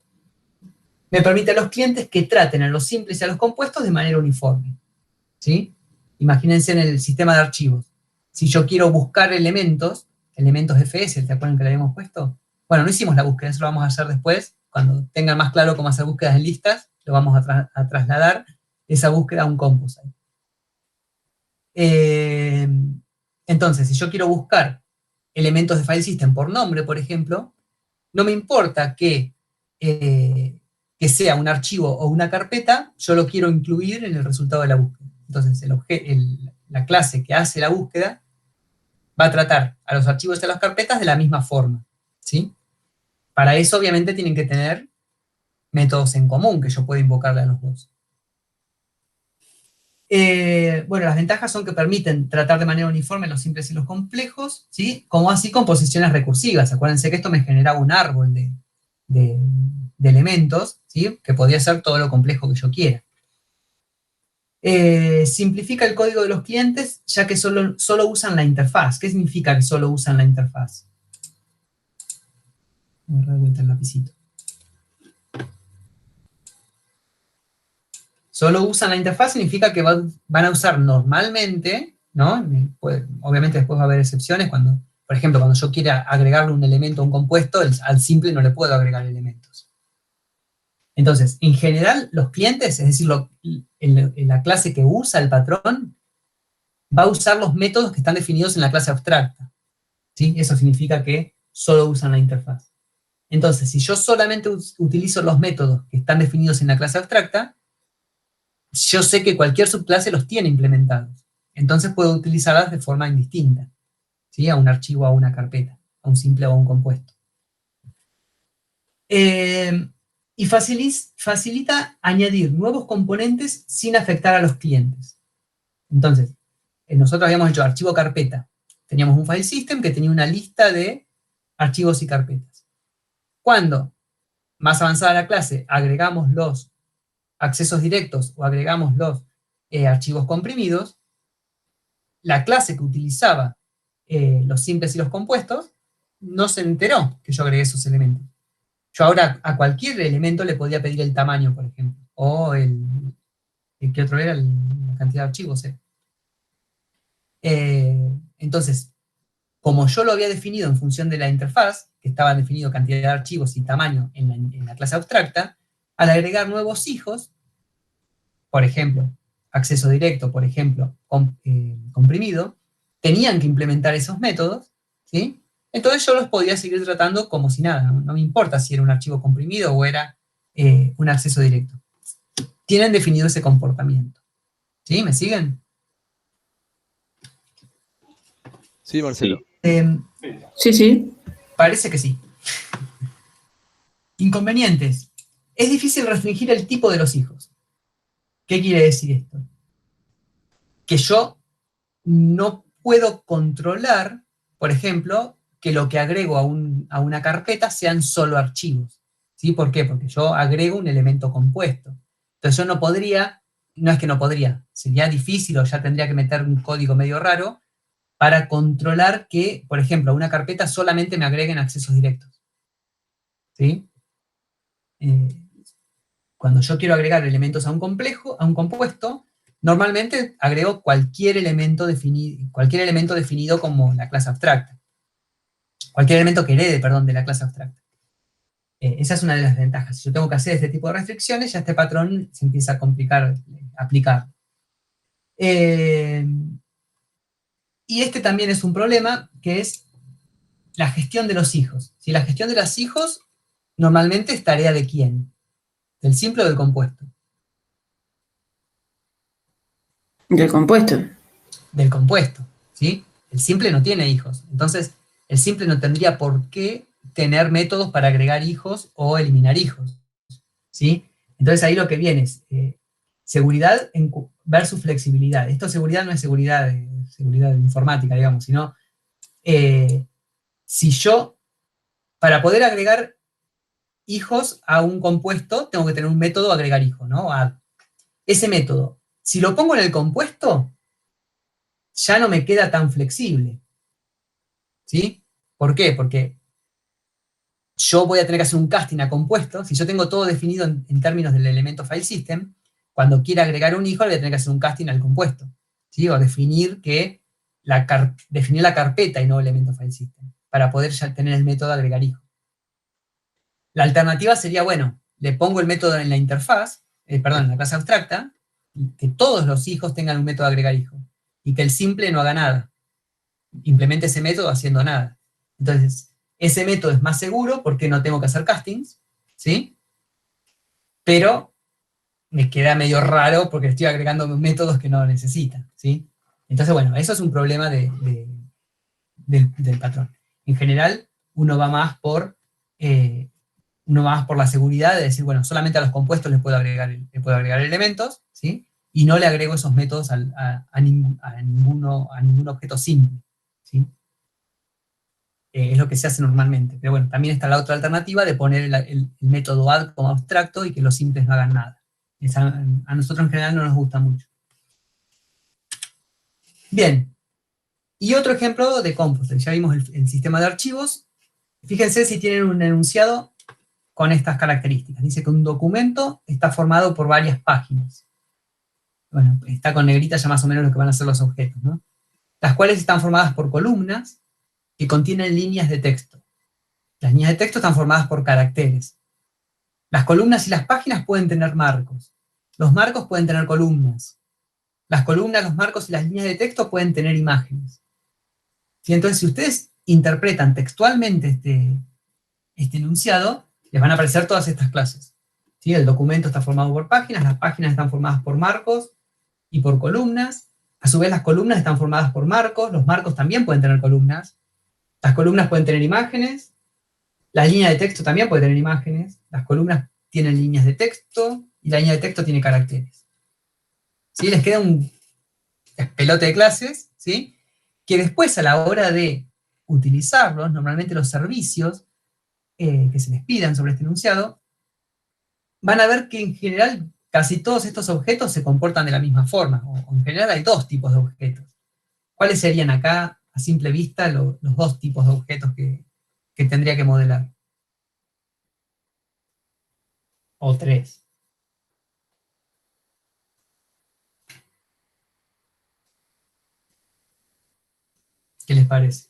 Me permite a los clientes que traten a los simples y a los compuestos de manera uniforme, ¿sí? Imagínense en el sistema de archivos. Si yo quiero buscar elementos FS, ¿te acuerdan que le habíamos puesto? Bueno, no hicimos la búsqueda, eso lo vamos a hacer después. Cuando tengan más claro cómo hacer búsquedas en listas, lo vamos a trasladar esa búsqueda a un composite. Entonces, si yo quiero buscar elementos de file system por nombre, por ejemplo, no me importa que sea un archivo o una carpeta, yo lo quiero incluir en el resultado de la búsqueda. Entonces, la clase que hace la búsqueda va a tratar a los archivos y a las carpetas de la misma forma, ¿sí? Para eso, obviamente, tienen que tener métodos en común que yo pueda invocarle a los dos. Bueno, las ventajas son que permiten tratar de manera uniforme los simples y los complejos, ¿sí? Como así con posiciones recursivas. Acuérdense que esto me generaba un árbol de elementos, ¿sí? Que podría ser todo lo complejo que yo quiera. Simplifica el código de los clientes, ya que solo usan la interfaz. ¿Qué significa que solo usan la interfaz? Voy a dar vuelta el lapicito. Solo usan la interfaz significa que van a usar normalmente, ¿no? Obviamente después va a haber excepciones cuando, por ejemplo, cuando yo quiera agregarle un elemento a un compuesto, al simple no le puedo agregar elementos. Entonces, en general, los clientes, es decir, en la clase que usa el patrón, va a usar los métodos que están definidos en la clase abstracta, ¿sí? Eso significa que solo usan la interfaz. Entonces, si yo solamente utilizo los métodos que están definidos en la clase abstracta, yo sé que cualquier subclase los tiene implementados. Entonces puedo utilizarlas de forma indistinta, ¿sí? A un archivo, a una carpeta, a un simple o a un compuesto. Y facilita añadir nuevos componentes sin afectar a los clientes. Entonces, nosotros habíamos hecho archivo carpeta. Teníamos un file system que tenía una lista de archivos y carpetas. Cuando, más avanzada la clase, agregamos los accesos directos o agregamos los archivos comprimidos, la clase que utilizaba los simples y los compuestos no se enteró que yo agregué esos elementos. Yo ahora a cualquier elemento le podía pedir el tamaño, por ejemplo, o ¿qué otro era? La cantidad de archivos. Entonces, como yo lo había definido en función de la interfaz, que estaba definido cantidad de archivos y tamaño en la clase abstracta, al agregar nuevos hijos, por ejemplo, acceso directo, por ejemplo, comprimido, tenían que implementar esos métodos, ¿sí? Entonces yo los podía seguir tratando como si nada, no me importa si era un archivo comprimido o era un acceso directo. Tienen definido ese comportamiento. ¿Sí? ¿Me siguen? Sí, Marcelo. Sí, sí. Parece que sí. Inconvenientes. Es difícil restringir el tipo de los hijos. ¿Qué quiere decir esto? Que yo no puedo controlar, por ejemplo, que lo que agrego a una carpeta sean solo archivos. ¿Sí? ¿Por qué? Porque yo agrego un elemento compuesto. Entonces yo no podría, no es que no podría, sería difícil o ya tendría que meter un código medio raro para controlar que, por ejemplo, a una carpeta solamente me agreguen accesos directos. ¿Sí? Cuando yo quiero agregar elementos a un compuesto, normalmente agrego cualquier elemento definido como la clase abstracta. Cualquier elemento que herede, perdón, de la clase abstracta. Esa es una de las ventajas. Si yo tengo que hacer este tipo de restricciones, ya este patrón se empieza a complicar aplicar. Y este también es un problema, que es la gestión de los hijos. Si la gestión de los hijos normalmente es tarea de quién, del simple o del compuesto. Del compuesto. Del compuesto, ¿sí? El simple no tiene hijos. Entonces, el simple no tendría por qué tener métodos para agregar hijos o eliminar hijos, ¿sí? Entonces ahí lo que viene es seguridad versus flexibilidad. Esto seguridad no es seguridad informática, digamos, sino si yo, para poder agregar hijos a un compuesto, tengo que tener un método agregar hijos, ¿no? Ese método, si lo pongo en el compuesto, ya no me queda tan flexible, ¿sí? ¿Por qué? Porque yo voy a tener que hacer un casting a compuesto. Si yo tengo todo definido en términos del elemento file system, cuando quiera agregar un hijo, le voy a tener que hacer un casting al compuesto, ¿sí? O definir la carpeta y no el elemento file system, para poder ya tener el método agregar hijo. La alternativa sería, bueno, le pongo el método en la interfaz, en la clase abstracta, y que todos los hijos tengan un método agregar hijo, y que el simple no haga nada. Implemente ese método haciendo nada. Entonces, ese método es más seguro porque no tengo que hacer castings, ¿sí? Pero me queda medio raro porque estoy agregando métodos que no necesita, ¿sí? Entonces, bueno, eso es un problema del patrón. En general, uno va más por la seguridad de decir, bueno, solamente a los compuestos le puedo agregar elementos, ¿sí? Y no le agrego esos métodos a ningún objeto simple, ¿sí? Es lo que se hace normalmente. Pero bueno, también está la otra alternativa de poner el método add como abstracto y que los simples no hagan nada. A nosotros en general no nos gusta mucho. Bien. Y otro ejemplo de Composer. Ya vimos el sistema de archivos. Fíjense si tienen un enunciado con estas características. Dice que un documento está formado por varias páginas. Bueno, está con negrita ya más o menos lo que van a ser los objetos, ¿no? Las cuales están formadas por columnas que contienen líneas de texto. Las líneas de texto están formadas por caracteres. Las columnas y las páginas pueden tener marcos. Los marcos pueden tener columnas. Las columnas, los marcos y las líneas de texto pueden tener imágenes. ¿Sí? Entonces, si ustedes interpretan textualmente este enunciado, les van a aparecer todas estas clases. ¿Sí? El documento está formado por páginas, las páginas están formadas por marcos y por columnas. A su vez, las columnas están formadas por marcos, los marcos también pueden tener columnas. Las columnas pueden tener imágenes, la línea de texto también puede tener imágenes, las columnas tienen líneas de texto, y la línea de texto tiene caracteres. ¿Sí? Les queda un pelote de clases, ¿sí? Que después a la hora de utilizarlos, normalmente los servicios que se les pidan sobre este enunciado, van a ver que en general casi todos estos objetos se comportan de la misma forma, o en general hay dos tipos de objetos. ¿Cuáles serían acá, a simple vista, los dos tipos de objetos que tendría que modelar? O tres. ¿Qué les parece?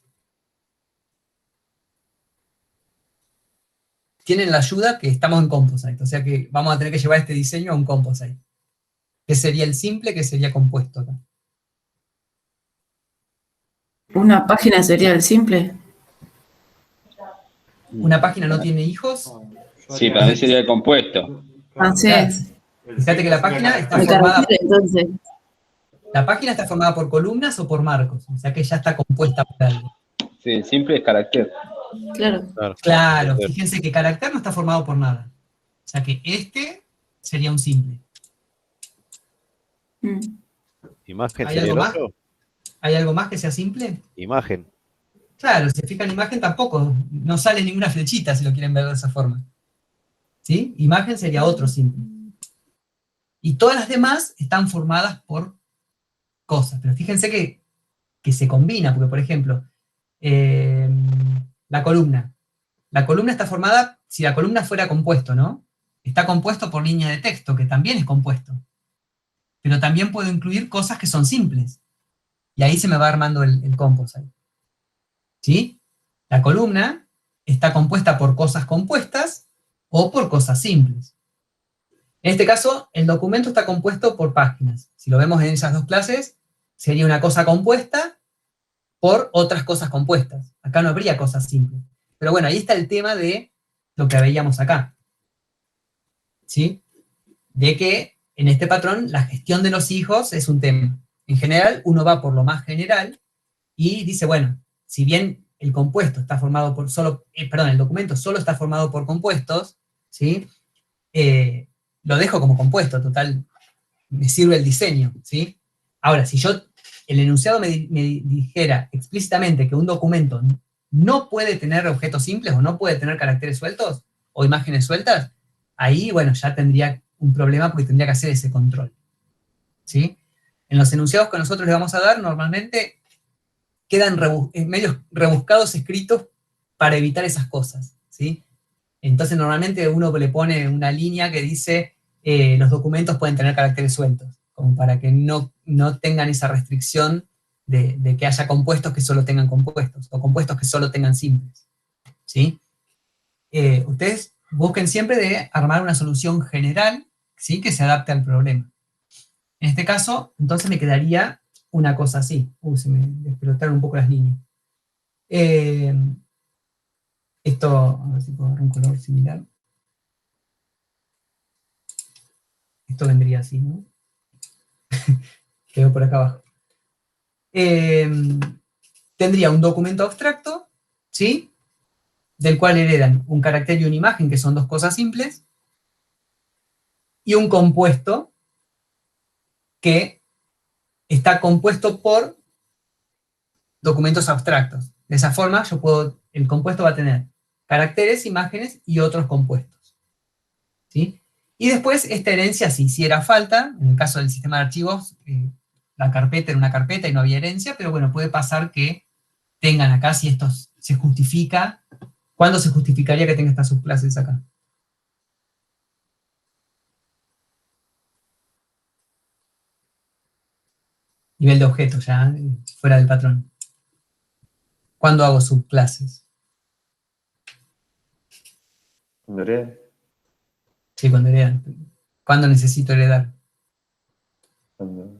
Tienen la ayuda que estamos en Composite, o sea que vamos a tener que llevar este diseño a un Composite. ¿Qué sería el simple? ¿Qué sería compuesto acá? Una página sería el simple. ¿Una página no tiene hijos? Sí, para mí sería el compuesto. Ah, sí. Claro. El Fíjate que la simple página sería está El carácter. formada, carácter, entonces. la página está formada por columnas o por marcos, o sea que ya está compuesta por algo. Sí, el simple es carácter. Claro. Claro. Claro, fíjense que carácter no está formado por nada. O sea que este sería un simple. Mm. Imagen ¿Hay sería algo el más? otro. ¿Hay algo más que sea simple? Imagen. Claro, si se fijan en imagen tampoco, no sale ninguna flechita si lo quieren ver de esa forma. ¿Sí? Imagen sería otro simple. Y todas las demás están formadas por cosas, pero fíjense que se combina, porque por ejemplo, la columna. La columna está formada, si la columna fuera compuesto, ¿no? Está compuesto por línea de texto, que también es compuesto. Pero también puedo incluir cosas que son simples. Y ahí se me va armando el composite. ¿Sí? La columna está compuesta por cosas compuestas o por cosas simples. En este caso, el documento está compuesto por páginas. Si lo vemos en esas dos clases, sería una cosa compuesta por otras cosas compuestas. Acá no habría cosas simples. Pero bueno, ahí está el tema de lo que veíamos acá. ¿Sí? De que en este patrón la gestión de los hijos es un tema. En general, uno va por lo más general y dice, bueno, si bien el compuesto está formado por el documento solo está formado por compuestos, ¿sí? Lo dejo como compuesto, total, me sirve el diseño, ¿sí? Ahora, si el enunciado me dijera explícitamente que un documento no puede tener objetos simples o no puede tener caracteres sueltos o imágenes sueltas, ahí, bueno, ya tendría un problema porque tendría que hacer ese control, ¿sí? En los enunciados que nosotros le vamos a dar, normalmente quedan medios rebuscados escritos para evitar esas cosas, ¿sí? Entonces normalmente uno le pone una línea que dice los documentos pueden tener caracteres sueltos, como para que no tengan esa restricción de que haya compuestos que solo tengan compuestos, o compuestos que solo tengan simples, ¿sí? Ustedes busquen siempre de armar una solución general, ¿sí? Que se adapte al problema. En este caso, entonces me quedaría una cosa así. Se me despelotaron un poco las líneas. Esto, a ver si puedo agarrar un color similar. Esto vendría así, ¿no? Quedó por acá abajo. Tendría un documento abstracto, ¿sí? Del cual heredan un carácter y una imagen, que son dos cosas simples, y un compuesto que está compuesto por documentos abstractos. De esa forma, el compuesto va a tener caracteres, imágenes y otros compuestos, ¿sí? Y después, esta herencia, si hiciera falta, en el caso del sistema de archivos, la carpeta era una carpeta y no había herencia, pero bueno, puede pasar que tengan acá, si esto se justifica, ¿cuándo se justificaría que tenga estas subclases acá? Nivel de objeto, ya fuera del patrón. ¿Cuándo hago subclases? ¿Cuándo herede? Sí, cuando heredan. ¿Cuándo necesito heredar? Cuando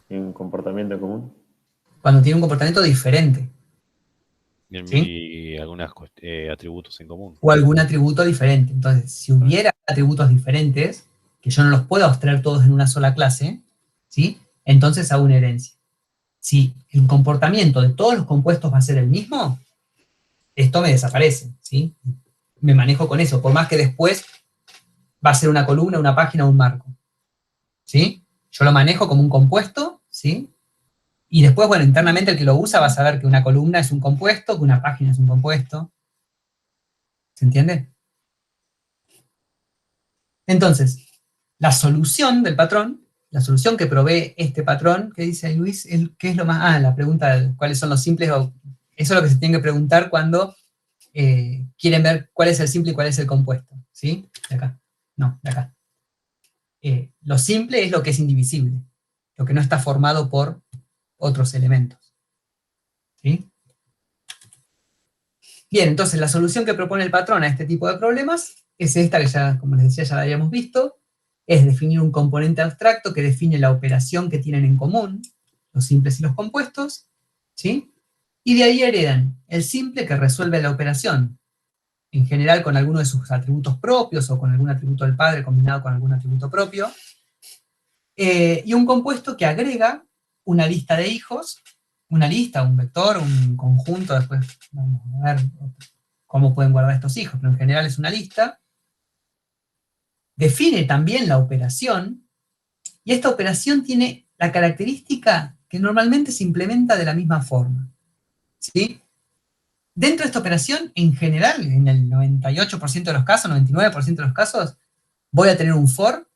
tiene un comportamiento común. Cuando tiene un comportamiento diferente. Y algunos atributos en común. O algún atributo diferente. Entonces, si hubiera atributos diferentes, que yo no los puedo abstraer todos en una sola clase, ¿sí? Entonces hago una herencia. Si el comportamiento de todos los compuestos va a ser el mismo, esto me desaparece, ¿sí? Me manejo con eso, por más que después va a ser una columna, una página o un marco, ¿sí? Yo lo manejo como un compuesto, ¿sí? Y después, bueno, internamente el que lo usa va a saber que una columna es un compuesto, que una página es un compuesto. ¿Se entiende? Entonces, la solución del patrón, la solución que provee este patrón, ¿qué dice Luis? ¿Qué es lo más? La pregunta de cuáles son los simples, eso es lo que se tiene que preguntar cuando quieren ver cuál es el simple y cuál es el compuesto, ¿sí? De acá. No, de acá. Lo simple es lo que es indivisible, lo que no está formado por otros elementos, ¿sí? Bien, entonces la solución que propone el patrón a este tipo de problemas es esta, que ya, como les decía, ya la habíamos visto. es definir un componente abstracto que define la operación que tienen en común, los simples y los compuestos, ¿sí? Y de ahí heredan el simple que resuelve la operación, en general con alguno de sus atributos propios o con algún atributo del padre combinado con algún atributo propio, y un compuesto que agrega una lista de hijos, una lista, un vector, un conjunto, después vamos a ver cómo pueden guardar estos hijos, pero en general es una lista, define también la operación, y esta operación tiene la característica que normalmente se implementa de la misma forma, ¿sí? Dentro de esta operación, en general, en el 98% de los casos, 99% de los casos, voy a tener un for,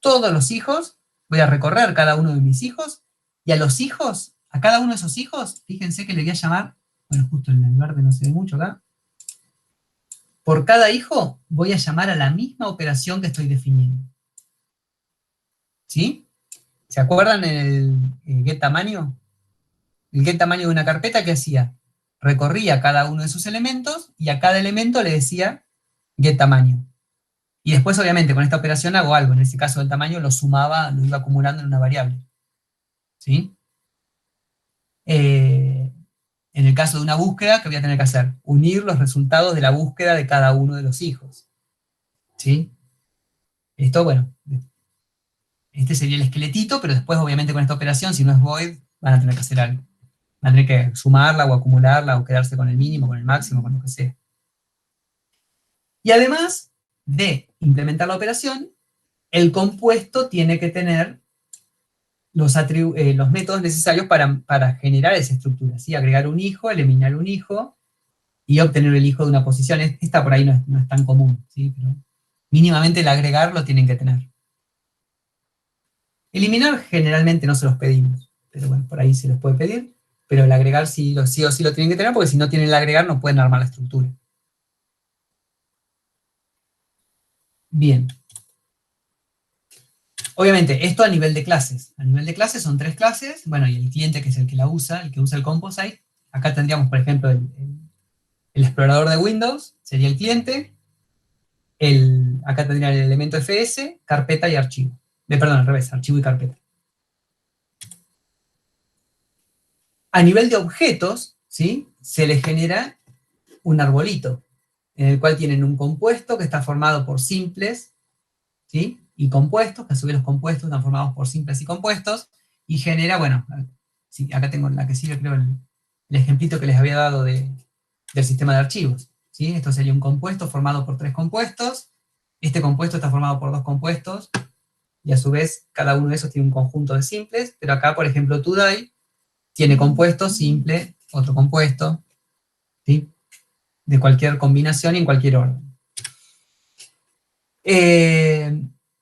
todos los hijos, voy a recorrer cada uno de mis hijos, y a los hijos, a cada uno de esos hijos, fíjense que le voy a llamar, bueno, justo en el verde no se ve mucho acá, por cada hijo voy a llamar a la misma operación que estoy definiendo. ¿Sí? ¿Se acuerdan el getTamaño? El getTamaño de una carpeta, ¿qué hacía? Recorría cada uno de sus elementos y a cada elemento le decía getTamaño. Y después, obviamente, con esta operación hago algo. En este caso del tamaño lo sumaba, lo iba acumulando en una variable. ¿Sí? En el caso de una búsqueda, ¿qué voy a tener que hacer? Unir los resultados de la búsqueda de cada uno de los hijos. ¿Sí? Esto, bueno, este sería el esqueletito, pero después, obviamente, con esta operación, si no es void, van a tener que hacer algo. Van a tener que sumarla o acumularla o quedarse con el mínimo, con el máximo, con lo que sea. Y además de implementar la operación, el compuesto tiene que tener los métodos necesarios para generar esa estructura, ¿sí? Agregar un hijo, eliminar un hijo, y obtener el hijo de una posición. Esta por ahí no es tan común, ¿sí? Pero mínimamente el agregar lo tienen que tener. Eliminar generalmente no se los pedimos, pero bueno, por ahí se los puede pedir, pero el agregar sí o sí lo tienen que tener, porque si no tienen el agregar no pueden armar la estructura. Bien. Obviamente, esto a nivel de clases. A nivel de clases son 3 clases, bueno, y el cliente que es el que la usa, el que usa el Composite. Acá tendríamos, por ejemplo, el explorador de Windows, sería el cliente. Acá tendría el elemento FS, carpeta y archivo. Perdón, al revés, archivo y carpeta. A nivel de objetos, ¿sí? Se les genera un arbolito, en el cual tienen un compuesto que está formado por simples, ¿sí? Y compuestos, que a su vez los compuestos están formados por simples y compuestos, y genera, bueno, sí, acá tengo la que sigue, creo, el ejemplito que les había dado del sistema de archivos, ¿sí? Esto sería un compuesto formado por 3 compuestos, este compuesto está formado por 2 compuestos, y a su vez cada uno de esos tiene un conjunto de simples, pero acá, por ejemplo, today tiene compuesto, simple, otro compuesto, ¿sí? De cualquier combinación y en cualquier orden.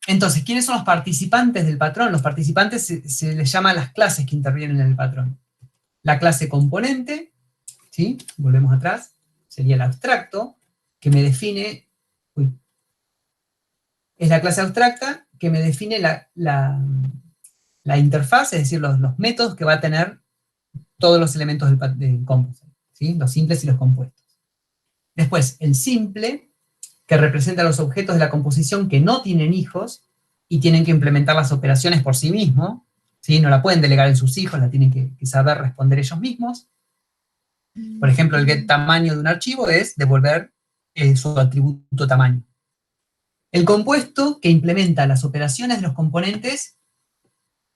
Entonces, ¿quiénes son los participantes del patrón? Los participantes se les llama las clases que intervienen en el patrón. La clase componente, ¿sí? Volvemos atrás, sería el abstracto, que me define, es la clase abstracta que me define la interfaz, es decir, los métodos que va a tener todos los elementos del Composite, ¿sí? Los simples y los compuestos. Después, el simple, que representa los objetos de la composición que no tienen hijos y tienen que implementar las operaciones por sí mismos, ¿sí? No la pueden delegar en sus hijos, la tienen que saber responder ellos mismos. Por ejemplo, el getTamaño de un archivo es devolver su atributo tamaño. El compuesto, que implementa las operaciones de los componentes,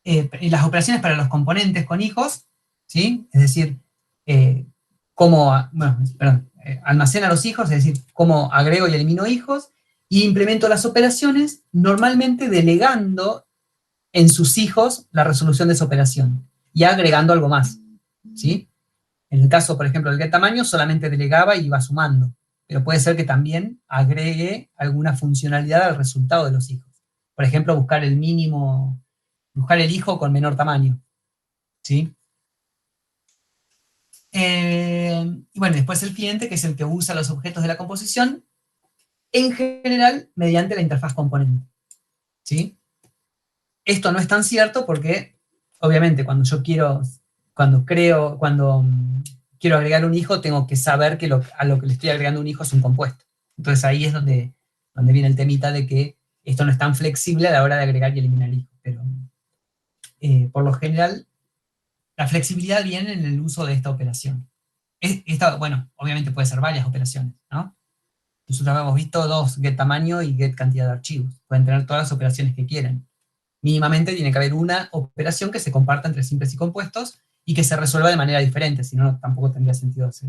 las operaciones para los componentes con hijos, ¿sí? Es decir, almacena los hijos, es decir, cómo agrego y elimino hijos, y implemento las operaciones, normalmente delegando en sus hijos la resolución de esa operación, y agregando algo más, ¿sí? En el caso, por ejemplo, del getTamaño, solamente delegaba y iba sumando, pero puede ser que también agregue alguna funcionalidad al resultado de los hijos. Por ejemplo, buscar el mínimo, buscar el hijo con menor tamaño, ¿sí? Y bueno, después el cliente, que es el que usa los objetos de la composición, en general, mediante la interfaz componente, ¿sí? Esto no es tan cierto porque, obviamente, cuando quiero agregar un hijo, tengo que saber que a lo que le estoy agregando un hijo es un compuesto. Entonces ahí es donde viene el temita de que esto no es tan flexible a la hora de agregar y eliminar hijos, pero por lo general, la flexibilidad viene en el uso de esta operación. Bueno, obviamente puede ser varias operaciones, ¿no? Nosotros hemos visto dos, get tamaño y get cantidad de archivos. Pueden tener todas las operaciones que quieran. Mínimamente tiene que haber una operación que se comparta entre simples y compuestos y que se resuelva de manera diferente, si no, tampoco tendría sentido hacer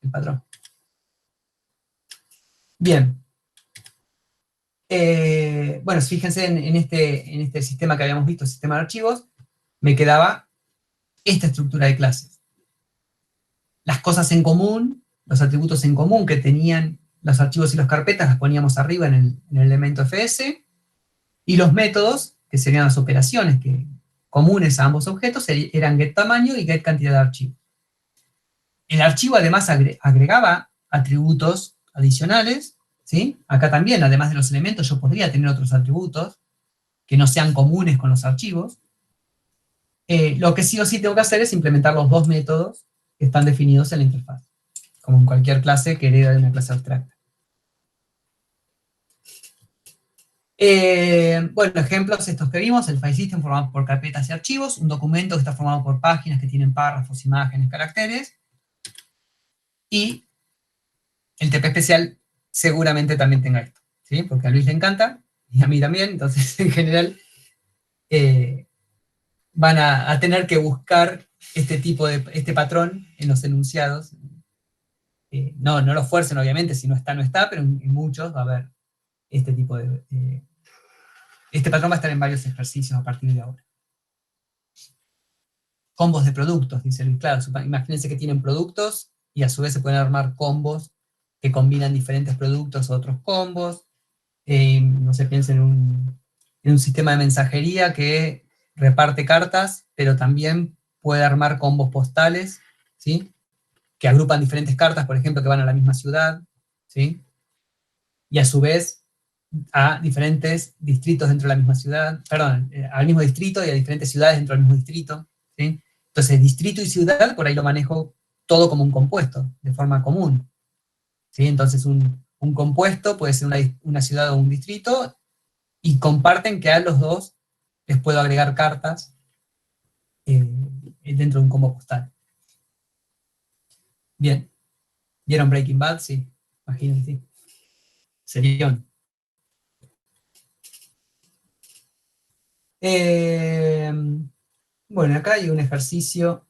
el patrón. Bien. Bueno, fíjense en este sistema que habíamos visto, sistema de archivos, me quedaba esta estructura de clases. Las cosas en común, los atributos en común que tenían los archivos y las carpetas, las poníamos arriba en el elemento fs, y los métodos, que serían las operaciones comunes a ambos objetos, eran get tamaño y get cantidad de archivos. El archivo además agregaba atributos adicionales, ¿sí? Acá también, además de los elementos, yo podría tener otros atributos que no sean comunes con los archivos. Lo que sí o sí tengo que hacer es implementar los dos métodos que están definidos en la interfaz, como en cualquier clase que hereda de una clase abstracta. Bueno, ejemplos estos que vimos, el file system formado por carpetas y archivos, un documento que está formado por páginas que tienen párrafos, imágenes, caracteres, y el TP especial seguramente también tenga esto, ¿sí? Porque a Luis le encanta, y a mí también, entonces en general van a tener que buscar este patrón en los enunciados. No lo fuercen obviamente, si no está, no está, pero en muchos va a haber este tipo de... este patrón va a estar en varios ejercicios a partir de ahora. Combos de productos, dice Luis. Claro, imagínense que tienen productos y a su vez se pueden armar combos que combinan diferentes productos a otros combos. No sé, piensen en un sistema de mensajería que reparte cartas, pero también puede armar combos postales, ¿sí? Que agrupan diferentes cartas, por ejemplo, que van a la misma ciudad, ¿sí? Y a su vez a diferentes distritos dentro de la misma ciudad, perdón, al mismo distrito y a diferentes ciudades dentro del mismo distrito, ¿sí? Entonces, distrito y ciudad, por ahí lo manejo todo como un compuesto, de forma común, ¿sí? Entonces, un compuesto puede ser una ciudad o un distrito, y comparten que a los dos les puedo agregar cartas dentro de un combo postal. Bien. ¿Vieron Breaking Bad? Sí, imagínense, sí. Serión. Bueno, acá hay un ejercicio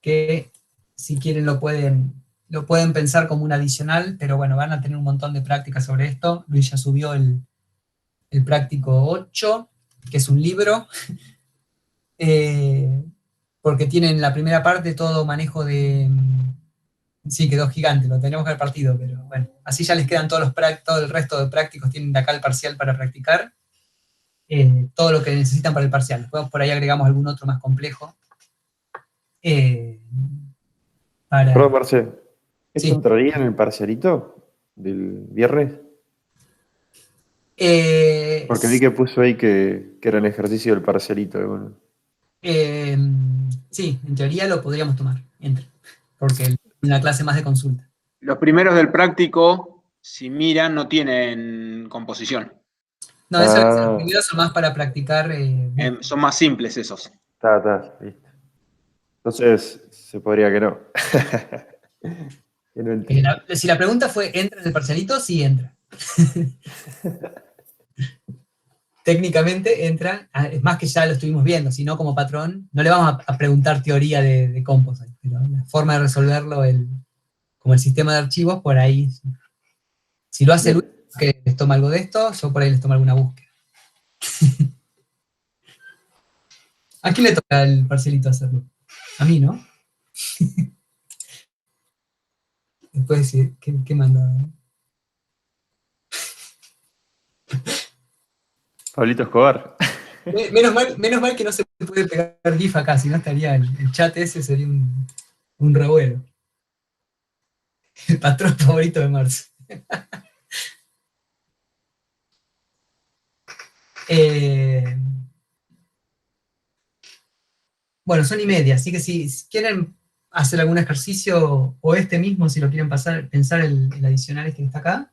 que, si quieren, lo pueden pensar como un adicional, pero bueno, van a tener un montón de prácticas sobre esto. Luis ya subió el práctico 8, que es un libro, porque tienen la primera parte todo manejo de... Sí, quedó gigante, lo tenemos que haber partido, pero bueno, así ya les quedan todo el resto de prácticos, tienen de acá el parcial para practicar, todo lo que necesitan para el parcial. Después por ahí agregamos algún otro más complejo. Perdón, Marce, ¿esto Sí. entraría en el parcialito del viernes? Porque vi que puso ahí que era el ejercicio del parcialito. Bueno. Sí, en teoría lo podríamos tomar, porque es una clase más de consulta. Los primeros del práctico, si miran, no tienen composición. No, eso los primeros son más para practicar. Son más simples esos. Está, listo. Entonces, se podría que no. Que no entiendo. Si la pregunta fue, ¿entra en el parcialito? Sí, entra. Técnicamente entra, es más que ya lo estuvimos viendo, si no como patrón, no le vamos a preguntar teoría de composite, pero la forma de resolverlo, como el sistema de archivos, por ahí. Si lo hace Luis, que les toma algo de esto, yo por ahí les tomo alguna búsqueda. ¿A quién le toca el parcialito hacerlo? A mí, ¿no? Después decir, ¿qué manda? Pablito Escobar. Menos mal que no se puede pegar GIF acá, si no estaría el chat ese, sería un revuelo. El patrón favorito de Marx. Bueno, son 1:30, así que si quieren hacer algún ejercicio, o este mismo, si lo quieren pensar el adicional este que está acá.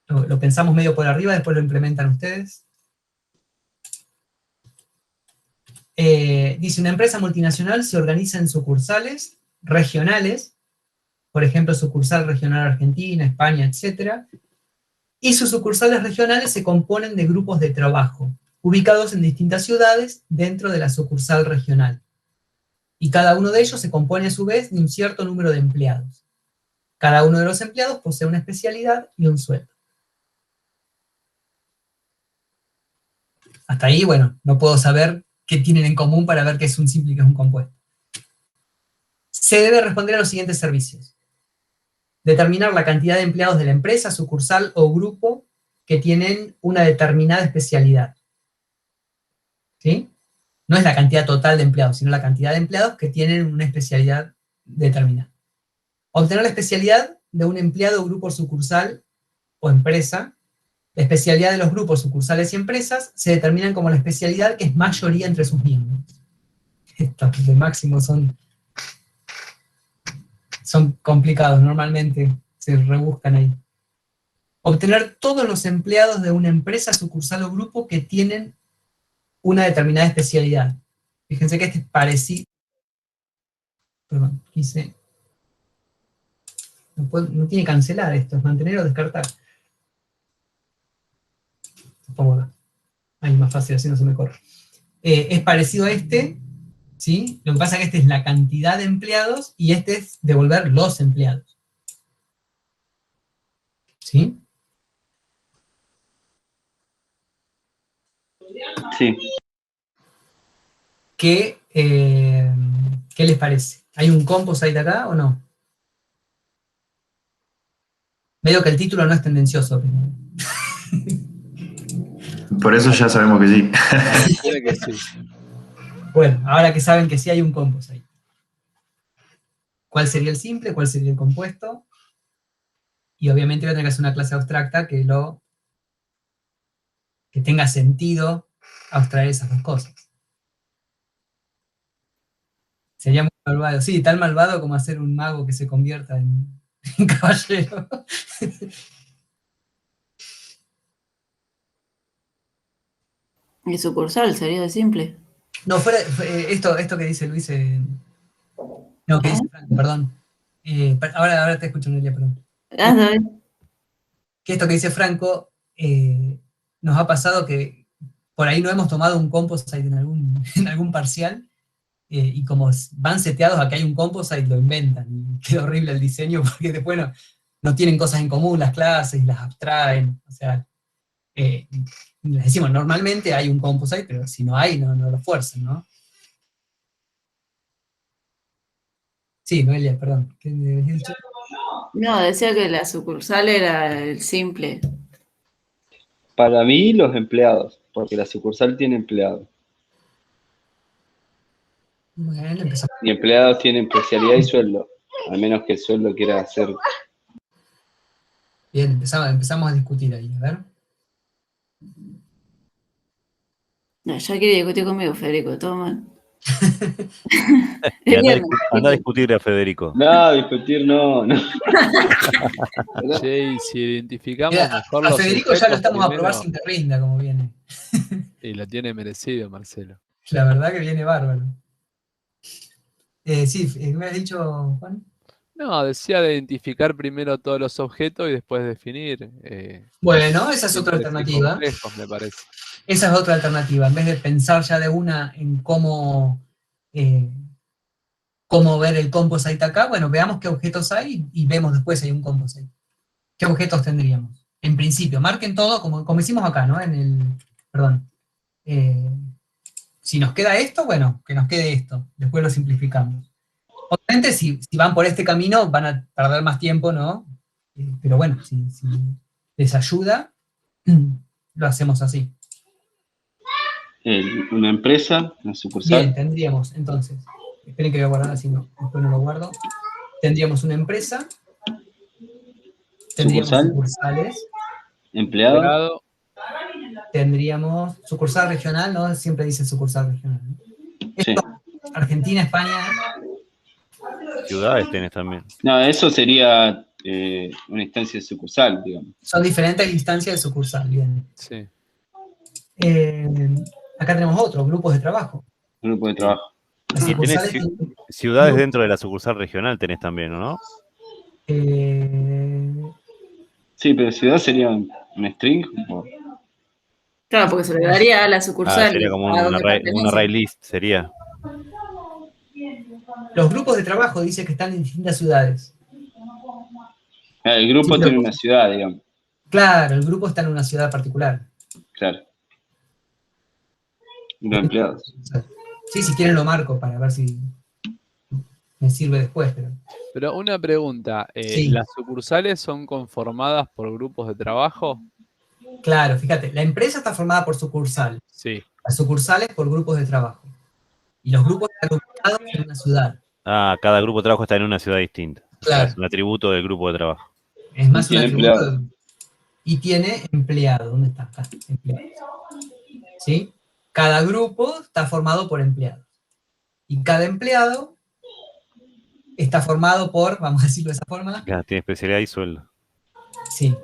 lo pensamos medio por arriba, después lo implementan ustedes. Dice, una empresa multinacional se organiza en sucursales regionales, por ejemplo, sucursal regional Argentina, España, etc. Y sus sucursales regionales se componen de grupos de trabajo, ubicados en distintas ciudades dentro de la sucursal regional. Y cada uno de ellos se compone a su vez de un cierto número de empleados. Cada uno de los empleados posee una especialidad y un sueldo. Hasta ahí, bueno, no puedo saber qué tienen en común para ver qué es un simple y qué es un compuesto. Se debe responder a los siguientes servicios. Determinar la cantidad de empleados de la empresa, sucursal o grupo que tienen una determinada especialidad. ¿Sí? No es la cantidad total de empleados, sino la cantidad de empleados que tienen una especialidad determinada. Obtener la especialidad de un empleado, grupo, sucursal o empresa. La especialidad de los grupos, sucursales y empresas se determinan como la especialidad que es mayoría entre sus miembros. Estos de máximo son complicados, normalmente se rebuscan ahí. Obtener todos los empleados de una empresa, sucursal o grupo que tienen una determinada especialidad. Fíjense que este es parecido. Perdón, quise. No tiene cancelar esto, es mantener o descartar. Pongo acá. Ahí más fácil, así no se me corre. Es parecido a este, ¿sí? Lo que pasa es que este es la cantidad de empleados y este es devolver los empleados. ¿Sí? Sí. ¿Qué les parece? ¿Hay un composite acá o no? Medio que el título no es tendencioso, pero... Por eso ya sabemos que sí. Puede que sí. Bueno, ahora que saben que sí hay un composite. ¿Cuál sería el simple? ¿Cuál sería el compuesto? Y obviamente voy a tener que hacer una clase abstracta que tenga sentido abstraer esas dos cosas. Sería muy malvado. Sí, tan malvado como hacer un mago que se convierta en caballero. Y sucursal sería de simple. No, esto que dice Luis... no, que dice Franco, perdón. Ahora te escucho, Nelia, perdón. Que esto que dice Franco, nos ha pasado que por ahí no hemos tomado un composite en algún parcial, y como van seteados a que hay un composite, lo inventan, y queda horrible el diseño, porque después no tienen cosas en común las clases, y las abstraen, o sea, les decimos, normalmente hay un composite, pero si no hay, no lo fuercen, ¿no? Sí, Noelia, perdón. ¿Qué me habías dicho? No, decía que la sucursal era el simple. Para mí, los empleados, porque la sucursal tiene empleados. Bueno, empezamos. Y empleados tienen especialidad y sueldo, al menos que el sueldo quiera hacer. Bien, empezamos a discutir ahí, a ver. No, ya quiere discutir conmigo, Federico, todo mal. Y anda a discutirle a Federico. No, discutir no. Che, y si identificamos Mira, mejor a los Federico ya lo sujetos estamos a primero, probar sin que rinda, como viene. y lo tiene merecido, Marcelo. La verdad que viene bárbaro. Sí, ¿me has dicho, Juan? No, decía de identificar primero todos los objetos y después definir. Bueno, esa es otra simples y alternativa. complejos, me parece. Esa es otra alternativa. En vez de pensar ya de una en cómo ver el composite acá, bueno, veamos qué objetos hay y vemos después si hay un composite. ¿Qué objetos tendríamos? En principio, marquen todo como hicimos acá, ¿no? Perdón. Si nos queda esto, bueno, que nos quede esto. Después lo simplificamos. Obviamente, si van por este camino, van a perder más tiempo, ¿no? Pero bueno, si les ayuda, lo hacemos así. Una empresa, una sucursal. Bien, tendríamos, entonces, esperen que voy a guardar así, no, después no lo guardo. Tendríamos una empresa, tendríamos Sucursal. sucursales, Empleado. tendríamos sucursal regional, ¿no? Siempre dice sucursal regional, ¿no? Sí. Esto, Argentina, España. Ciudades tenés también. No, eso sería una instancia sucursal, digamos. Son diferentes instancias de sucursal, bien. Sí. Acá tenemos otro, grupos de trabajo. Grupo de trabajo. Las Y tenés sucursales ciudades tienen- dentro de la sucursal regional tenés también, ¿no? Sí, pero ciudad sería un string. Claro, porque se le daría a la Ah, sucursal sería como a donde un array pertenece. list, sería. Los grupos de trabajo dice que están en distintas ciudades. El grupo Sí, pero- tiene una ciudad, digamos. Claro, el grupo está en una ciudad particular. Claro. Los empleados. Sí, si quieren lo marco para ver si me sirve después, pero... Pero una pregunta, Sí. ¿las sucursales son conformadas por grupos de trabajo? Claro, fíjate, la empresa está formada por sucursal, Sí. las sucursales por grupos de trabajo. Y los grupos están ubicados en una ciudad. Ah, cada grupo de trabajo está en una ciudad distinta. O sea, Claro. es un atributo del grupo de trabajo. Es más Y un tiene atributo. empleado. Y tiene empleado. ¿Dónde está? Acá, empleados. ¿Sí? Cada grupo está formado por empleados. Y cada empleado está formado por, vamos a decirlo de esa forma, Ya, tiene especialidad y sueldo. sí.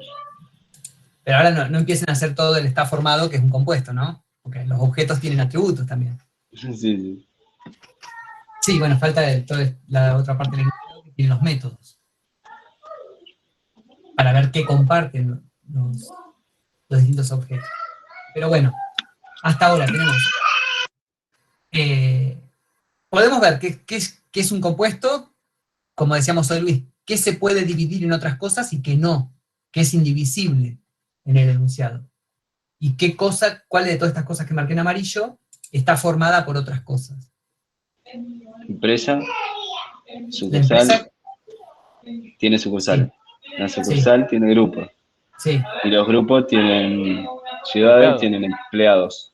Pero ahora no empiecen a hacer todo el está formado, que es un compuesto, ¿no? Porque los objetos tienen atributos también. Sí, sí. Sí, bueno, falta toda la otra parte del enunciado que tiene los métodos. Para ver qué comparten los distintos objetos. Pero bueno, hasta ahora tenemos... podemos ver qué es un compuesto, como decíamos hoy Luis, qué se puede dividir en otras cosas y qué no, qué es indivisible en el enunciado. Y qué cosa, cuál de todas estas cosas que marqué en amarillo está formada por otras cosas. Empresa, La sucursal, empresa, tiene sucursal. La sucursal tiene grupos. sí, Y los grupos tienen ciudades, Empleados. tienen empleados.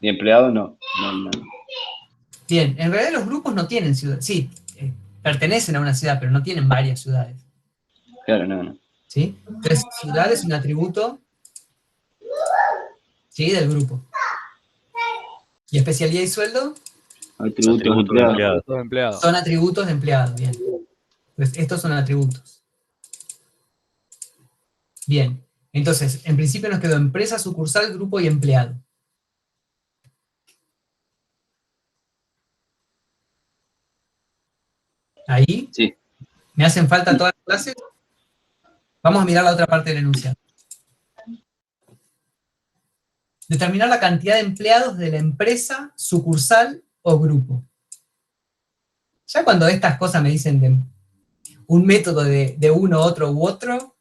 Y empleados no. No. bien, en realidad los grupos no tienen ciudad, sí, pertenecen a una ciudad, pero no tienen varias ciudades. Claro, no. ¿Sí? Entonces, ciudad es un atributo, ¿sí?, del grupo. ¿Y especialidad y sueldo? Atributos Atributos empleados. empleados. Los empleados. Son atributos de empleado, bien. Entonces, estos son atributos. Bien, entonces, en principio nos quedó empresa, sucursal, grupo y empleado. ¿Ahí? Sí. ¿Me hacen falta todas las clases? Vamos a mirar la otra parte del enunciado. Determinar la cantidad de empleados de la empresa, sucursal o grupo. Ya cuando estas cosas me dicen de un método de uno, otro u otro,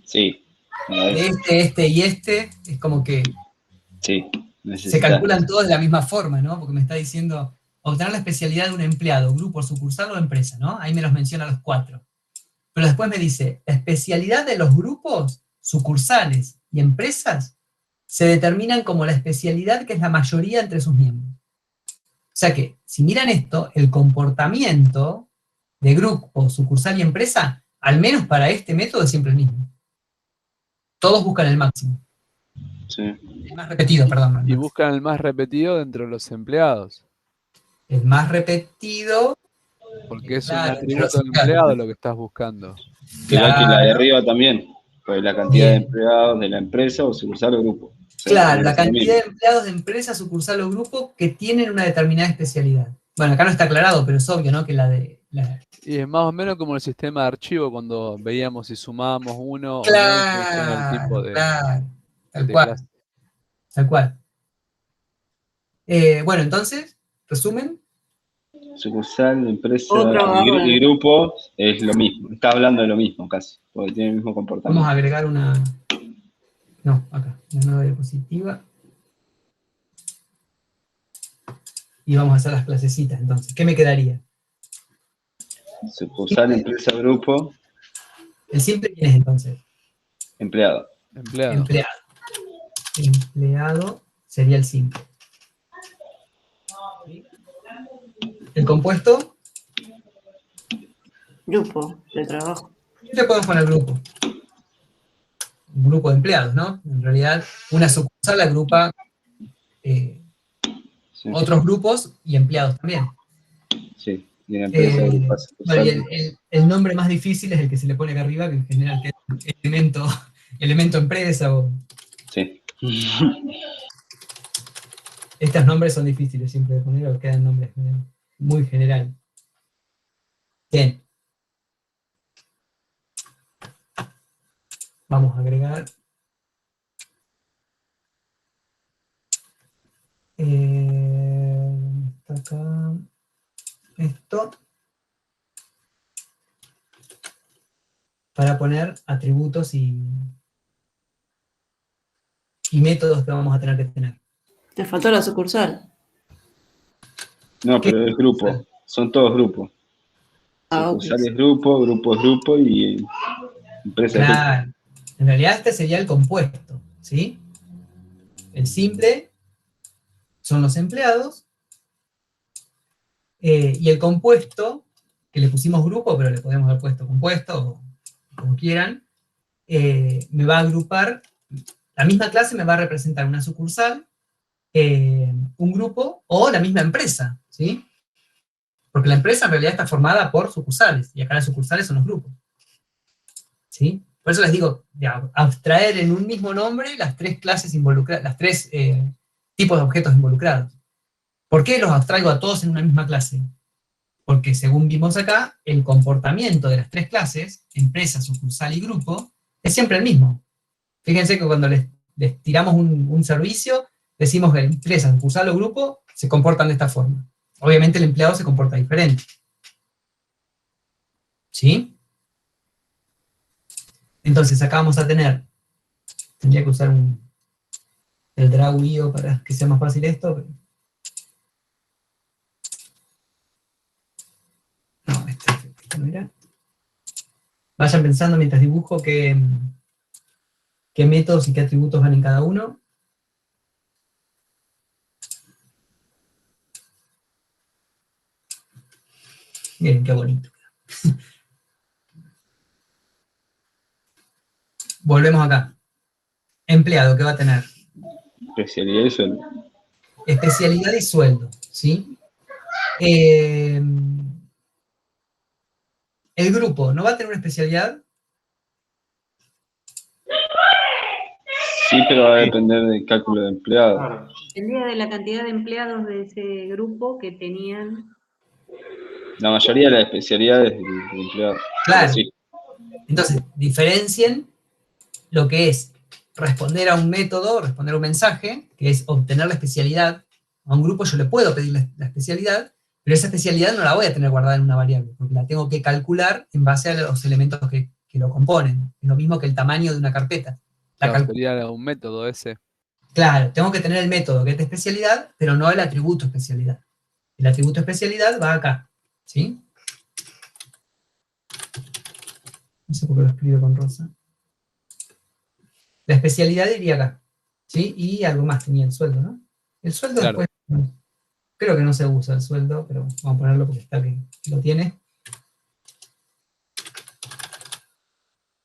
Sí. de este y este, es como que Sí. se calculan todos de la misma forma, ¿no? Porque me está diciendo obtener la especialidad de un empleado, grupo, sucursal o empresa, ¿no? Ahí me los menciona los cuatro. Pero después me dice, la especialidad de los grupos, sucursales y empresas se determinan como la especialidad que es la mayoría entre sus miembros. O sea que, si miran esto, el comportamiento de grupo, sucursal y empresa, al menos para este método, es siempre el mismo. Todos buscan el máximo. Sí. El más repetido, perdón. Y buscan el más repetido dentro de los empleados. El más repetido, Porque es Claro, un atributo pero- de empleado lo que estás buscando. Igual que la de Claro. arriba también. Pues la cantidad Bien. de empleados de la empresa o sucursal o grupo. O sea, claro, la es lo cantidad mismo. de empleados de empresa, sucursal o grupo que tienen una determinada especialidad. Bueno, acá no está aclarado, pero es obvio, ¿no? Que Y es más o menos como el sistema de archivo cuando veíamos si sumábamos uno o no en función del Claro, tipo de, claro, tal de cual, clase. tal cual. Bueno, entonces, resumen, Sucursal, empresa Todo trabajo. y grupo es lo mismo. Está hablando de lo mismo casi. Porque tiene el mismo vamos comportamiento. a agregar una... No, acá, una nueva diapositiva. Y vamos a hacer las clasecitas, entonces. ¿Qué me quedaría? Sucursal, empresa, grupo, ¿El simple quién es entonces? empleado. Empleado. Empleado. Empleado sería el simple. El compuesto, Grupo de trabajo. le podemos poner grupo. Un grupo de empleados, ¿no? En realidad, una sucursal agrupa Sí. otros grupos y empleados también. Sí. Y una empresa Eh, agrupa bueno, y sucursales. el nombre más difícil es el que se le pone acá arriba, que en general es elemento, elemento empresa. Sí. Estos nombres son difíciles siempre de poner, o quedan nombres muy generales. Bien. Vamos a agregar. Está acá. Esto. Para poner atributos y métodos que vamos a tener que tener. Te faltó la sucursal. No, ¿Qué? pero es grupo. Son todos grupos. Ah, ok. Sucursal es grupo y empresa es grupo. Claro. En realidad este sería el compuesto, ¿sí? El simple son los empleados, y el compuesto, que le pusimos grupo, pero le podemos haber puesto compuesto, o como quieran, me va a agrupar, la misma clase me va a representar una sucursal, un grupo, o la misma empresa, ¿sí? Porque la empresa en realidad está formada por sucursales, y acá las sucursales son los grupos, ¿sí? Por eso les digo, abstraer en un mismo nombre las tres clases involucradas, las tres tipos de objetos involucrados. ¿Por qué los abstraigo a todos en una misma clase? Porque según vimos acá, el comportamiento de las tres clases, empresa, sucursal y grupo, es siempre el mismo. Fíjense que cuando les tiramos un servicio, decimos que empresa, sucursal o grupo se comportan de esta forma. Obviamente el empleado se comporta diferente. ¿Sí? Entonces acá vamos a tener, tendría que usar el drag IO para que sea más fácil esto, pero no, este no era. Vayan pensando mientras dibujo qué métodos y qué atributos van en cada uno. Miren qué bonito. Volvemos acá. Empleado, ¿qué va a tener? Especialidad y sueldo. Especialidad y sueldo, ¿sí? El grupo, ¿no va a tener una especialidad? Sí, pero va a depender del cálculo de empleados. Claro. Dependía de la cantidad de empleados de ese grupo que tenían. La mayoría de las especialidades del empleado. Claro. Pero sí. Entonces, diferencien lo que es responder a un método, responder a un mensaje, que es obtener la especialidad. A un grupo yo le puedo pedir la especialidad, pero esa especialidad no la voy a tener guardada en una variable, porque la tengo que calcular en base a los elementos que lo componen. Es lo mismo que el tamaño de una carpeta. Claro, sería un método ese. Claro, tengo que tener el método que es de especialidad, pero no el atributo especialidad. El atributo especialidad va acá, ¿sí? No sé por qué lo escribo con rosa. La especialidad iría acá, ¿sí? Y algo más tenía el sueldo, ¿no? El sueldo Claro. después, creo que no se usa el sueldo, pero vamos a ponerlo porque está que lo tiene.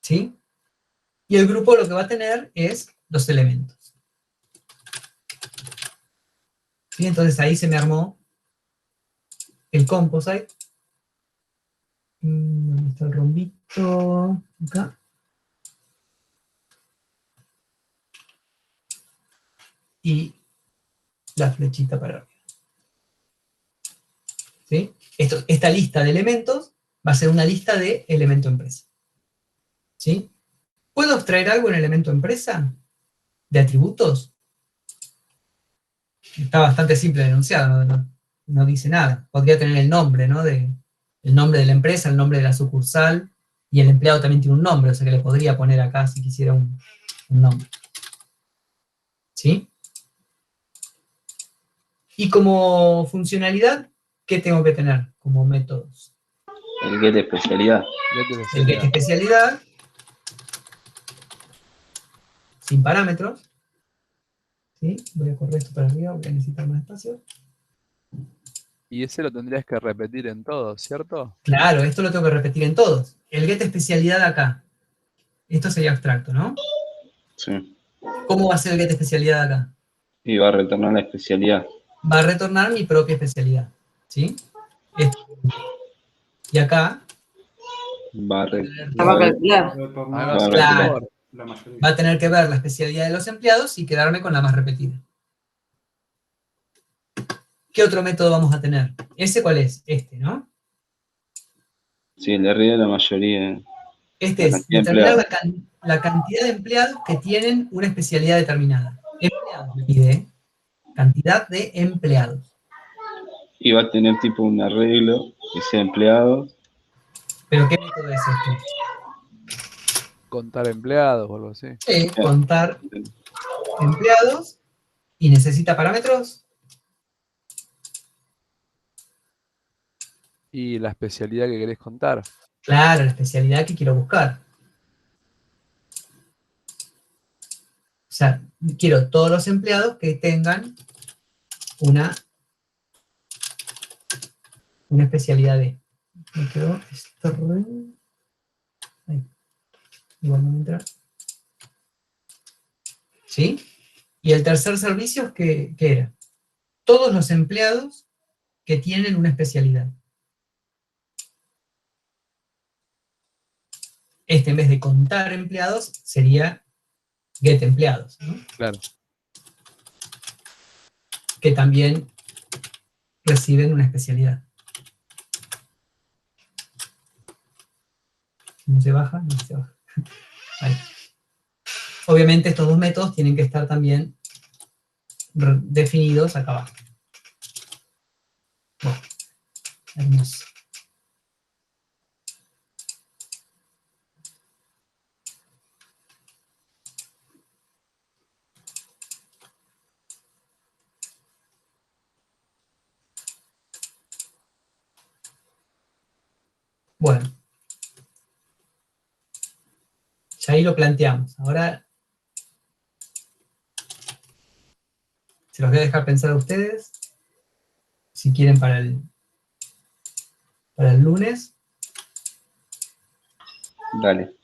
¿Sí? Y el grupo lo que va a tener es los elementos. ¿Sí? Entonces ahí se me armó el composite. ¿Dónde está el rombito? Acá. Y la flechita para arriba. ¿Sí? Esta lista de elementos va a ser una lista de elemento empresa. ¿Sí? ¿Puedo extraer algo en elemento empresa? ¿De atributos? Está bastante simple el enunciado, no dice nada. Podría tener el nombre, ¿no? El nombre de la empresa, el nombre de la sucursal, y el empleado también tiene un nombre, o sea que le podría poner acá si quisiera un nombre. ¿Sí? Y como funcionalidad, ¿qué tengo que tener como métodos? El get de especialidad. El get especialidad, sin parámetros. ¿Sí? Voy a correr esto para arriba, voy a necesitar más espacio. Y ese lo tendrías que repetir en todo, ¿cierto? Claro, esto lo tengo que repetir en todos. El get especialidad acá. Esto sería abstracto, ¿no? Sí. ¿Cómo va a ser el get especialidad acá? Y va a retornar la especialidad. Va a retornar mi propia especialidad. ¿Sí? Y acá Va a re- La va a calcular. Retornar Además, Claro. la mayoría. va a tener que ver la especialidad de los empleados y quedarme con la más repetida. ¿Qué otro método vamos a tener? ¿Ese cuál es? Este, ¿no? Sí, el de arriba la mayoría. Este La es cantidad de determinar empleados. la cantidad de empleados que tienen una especialidad determinada. Empleados me pide, ¿eh? Cantidad de empleados. Y va a tener tipo un arreglo que sea empleados. ¿Pero qué método es este? Contar empleados o algo así. Contar empleados y necesita parámetros. Y la especialidad que querés contar. Claro, la especialidad que quiero buscar. O sea, quiero todos los empleados que tengan una especialidad de. Me quedó esto re... Ahí. Igual no me entra. ¿Sí? Y el tercer servicio, ¿qué era? Todos los empleados que tienen una especialidad. Este, en vez de contar empleados, sería get empleados, ¿no? Claro. Que también reciben una especialidad. ¿No se baja? No se baja. Ahí. Obviamente estos dos métodos tienen que estar también definidos acá abajo. Bueno, hermoso. Bueno. Ya ahí lo planteamos. Ahora se los voy a dejar pensar a ustedes. Si quieren para el lunes. Dale.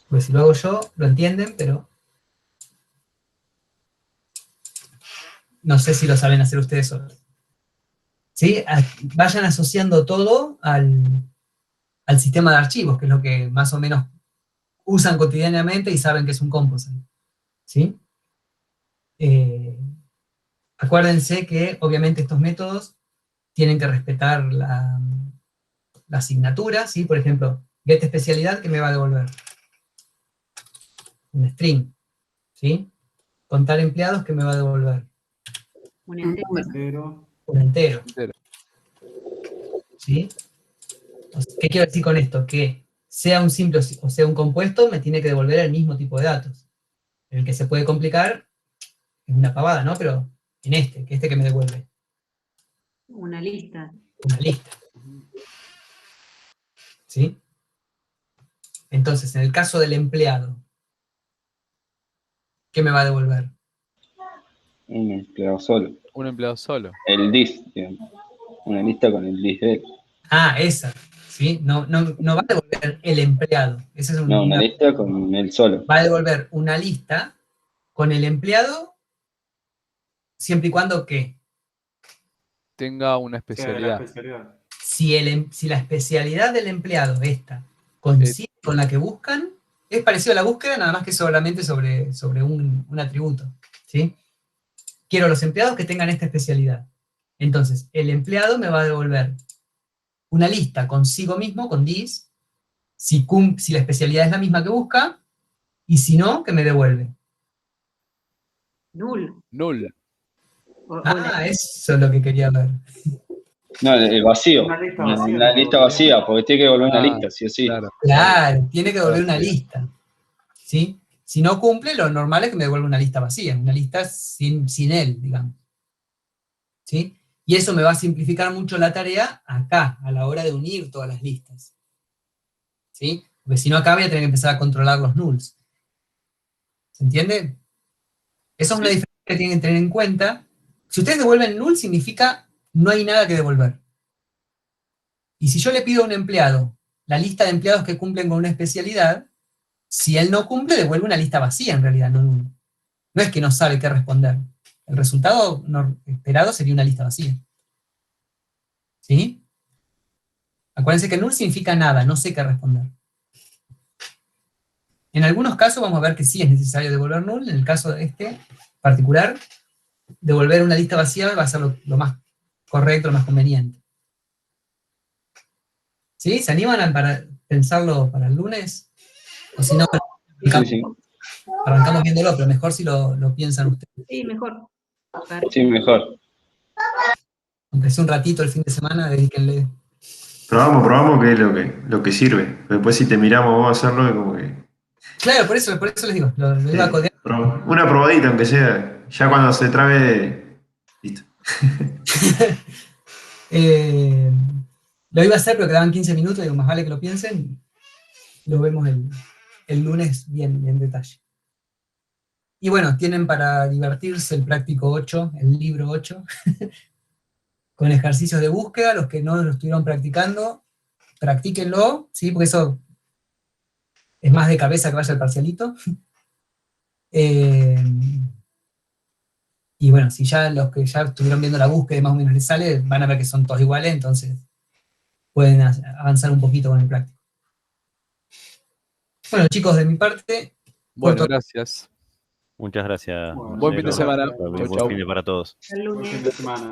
Pues si lo hago yo, lo entienden, pero no sé si lo saben hacer ustedes solos. ¿Sí? Vayan asociando todo al sistema de archivos, que es lo que más o menos usan cotidianamente y saben que es un composite. ¿Sí? Acuérdense que obviamente estos métodos tienen que respetar la asignatura, ¿sí? Por ejemplo, get especialidad, que me va a devolver un string, ¿sí? Contar empleados, que me va a devolver Un entero. un entero, Entero. ¿sí? ¿Qué quiero decir con esto? Que sea un simple o sea un compuesto, me tiene que devolver el mismo tipo de datos. El que se puede complicar es una pavada, ¿no? Pero en que me devuelve Una lista. una lista. ¿Sí? Entonces, en el caso del empleado, ¿qué me va a devolver? Un empleado solo. Un empleado solo. El dis, digamos. Una lista con el dis de él. Ah, esa. ¿Sí? No va a devolver el empleado. Esa es No, una lista con él solo. Va a devolver una lista con el empleado siempre y cuando ¿qué? Tenga una Sí, la especialidad. especialidad. Si la especialidad del empleado, esta, coincide con la que buscan, es parecido a la búsqueda, nada más que solamente sobre un atributo. ¿Sí? Quiero los empleados que tengan esta especialidad. Entonces, el empleado me va a devolver una lista consigo mismo, con dis, si la especialidad es la misma que busca, y si no, que me devuelve. Null. Null. Eso es lo que quería ver. No, el vacío. Una lista Una, vacía, una no, lista no. vacía, porque tiene que devolver una Ah, lista, sí o sí. Claro. Claro, tiene que devolver una Vacía. lista. ¿Sí? Si no cumple, lo normal es que me devuelva una lista vacía, una lista sin él, digamos. ¿Sí? Y eso me va a simplificar mucho la tarea acá, a la hora de unir todas las listas. ¿Sí? Porque si no, acá voy a tener que empezar a controlar los nulls. ¿Se entiende? Eso es una diferencia que tienen que tener en cuenta. Si ustedes devuelven null, significa no hay nada que devolver. Y si yo le pido a un empleado la lista de empleados que cumplen con una especialidad, si él no cumple, devuelve una lista vacía en realidad, no null. No es que no sabe qué responder. El resultado esperado sería una lista vacía. ¿Sí? Acuérdense que null significa nada, no sé qué responder. En algunos casos vamos a ver que sí es necesario devolver null. En el caso de este particular, devolver una lista vacía va a ser lo más correcto, lo más conveniente. ¿Sí? ¿Se animan para pensarlo para el lunes? O si no, Sí. arrancamos viéndolo, pero mejor si lo piensan ustedes. Sí, mejor. Sí, mejor. Aunque sea un ratito el fin de semana, dedíquenle. Probamos que es lo que sirve. Después si te miramos vos a hacerlo, es como que... Claro, por eso les digo, lo iba a codear. Una probadita, aunque sea. Ya cuando se trabe, listo. Lo iba a hacer, pero quedaban 15 minutos, digo, más vale que lo piensen. Lo vemos el lunes bien en detalle. Y bueno, tienen para divertirse el práctico 8, el libro 8, con ejercicios de búsqueda. Los que no lo estuvieron practicando, practíquenlo, ¿sí? Porque eso es más de cabeza que vaya el parcialito. Y bueno, si ya los que ya estuvieron viendo la búsqueda y más o menos les sale, van a ver que son todos iguales, entonces pueden avanzar un poquito con el práctico. Bueno, chicos, de mi parte... Bueno, gracias. Muchas gracias. Bueno, Buen fin de semana. gracias. Chau, Buen chau. fin de para todos. El Buen lunes. fin de semana.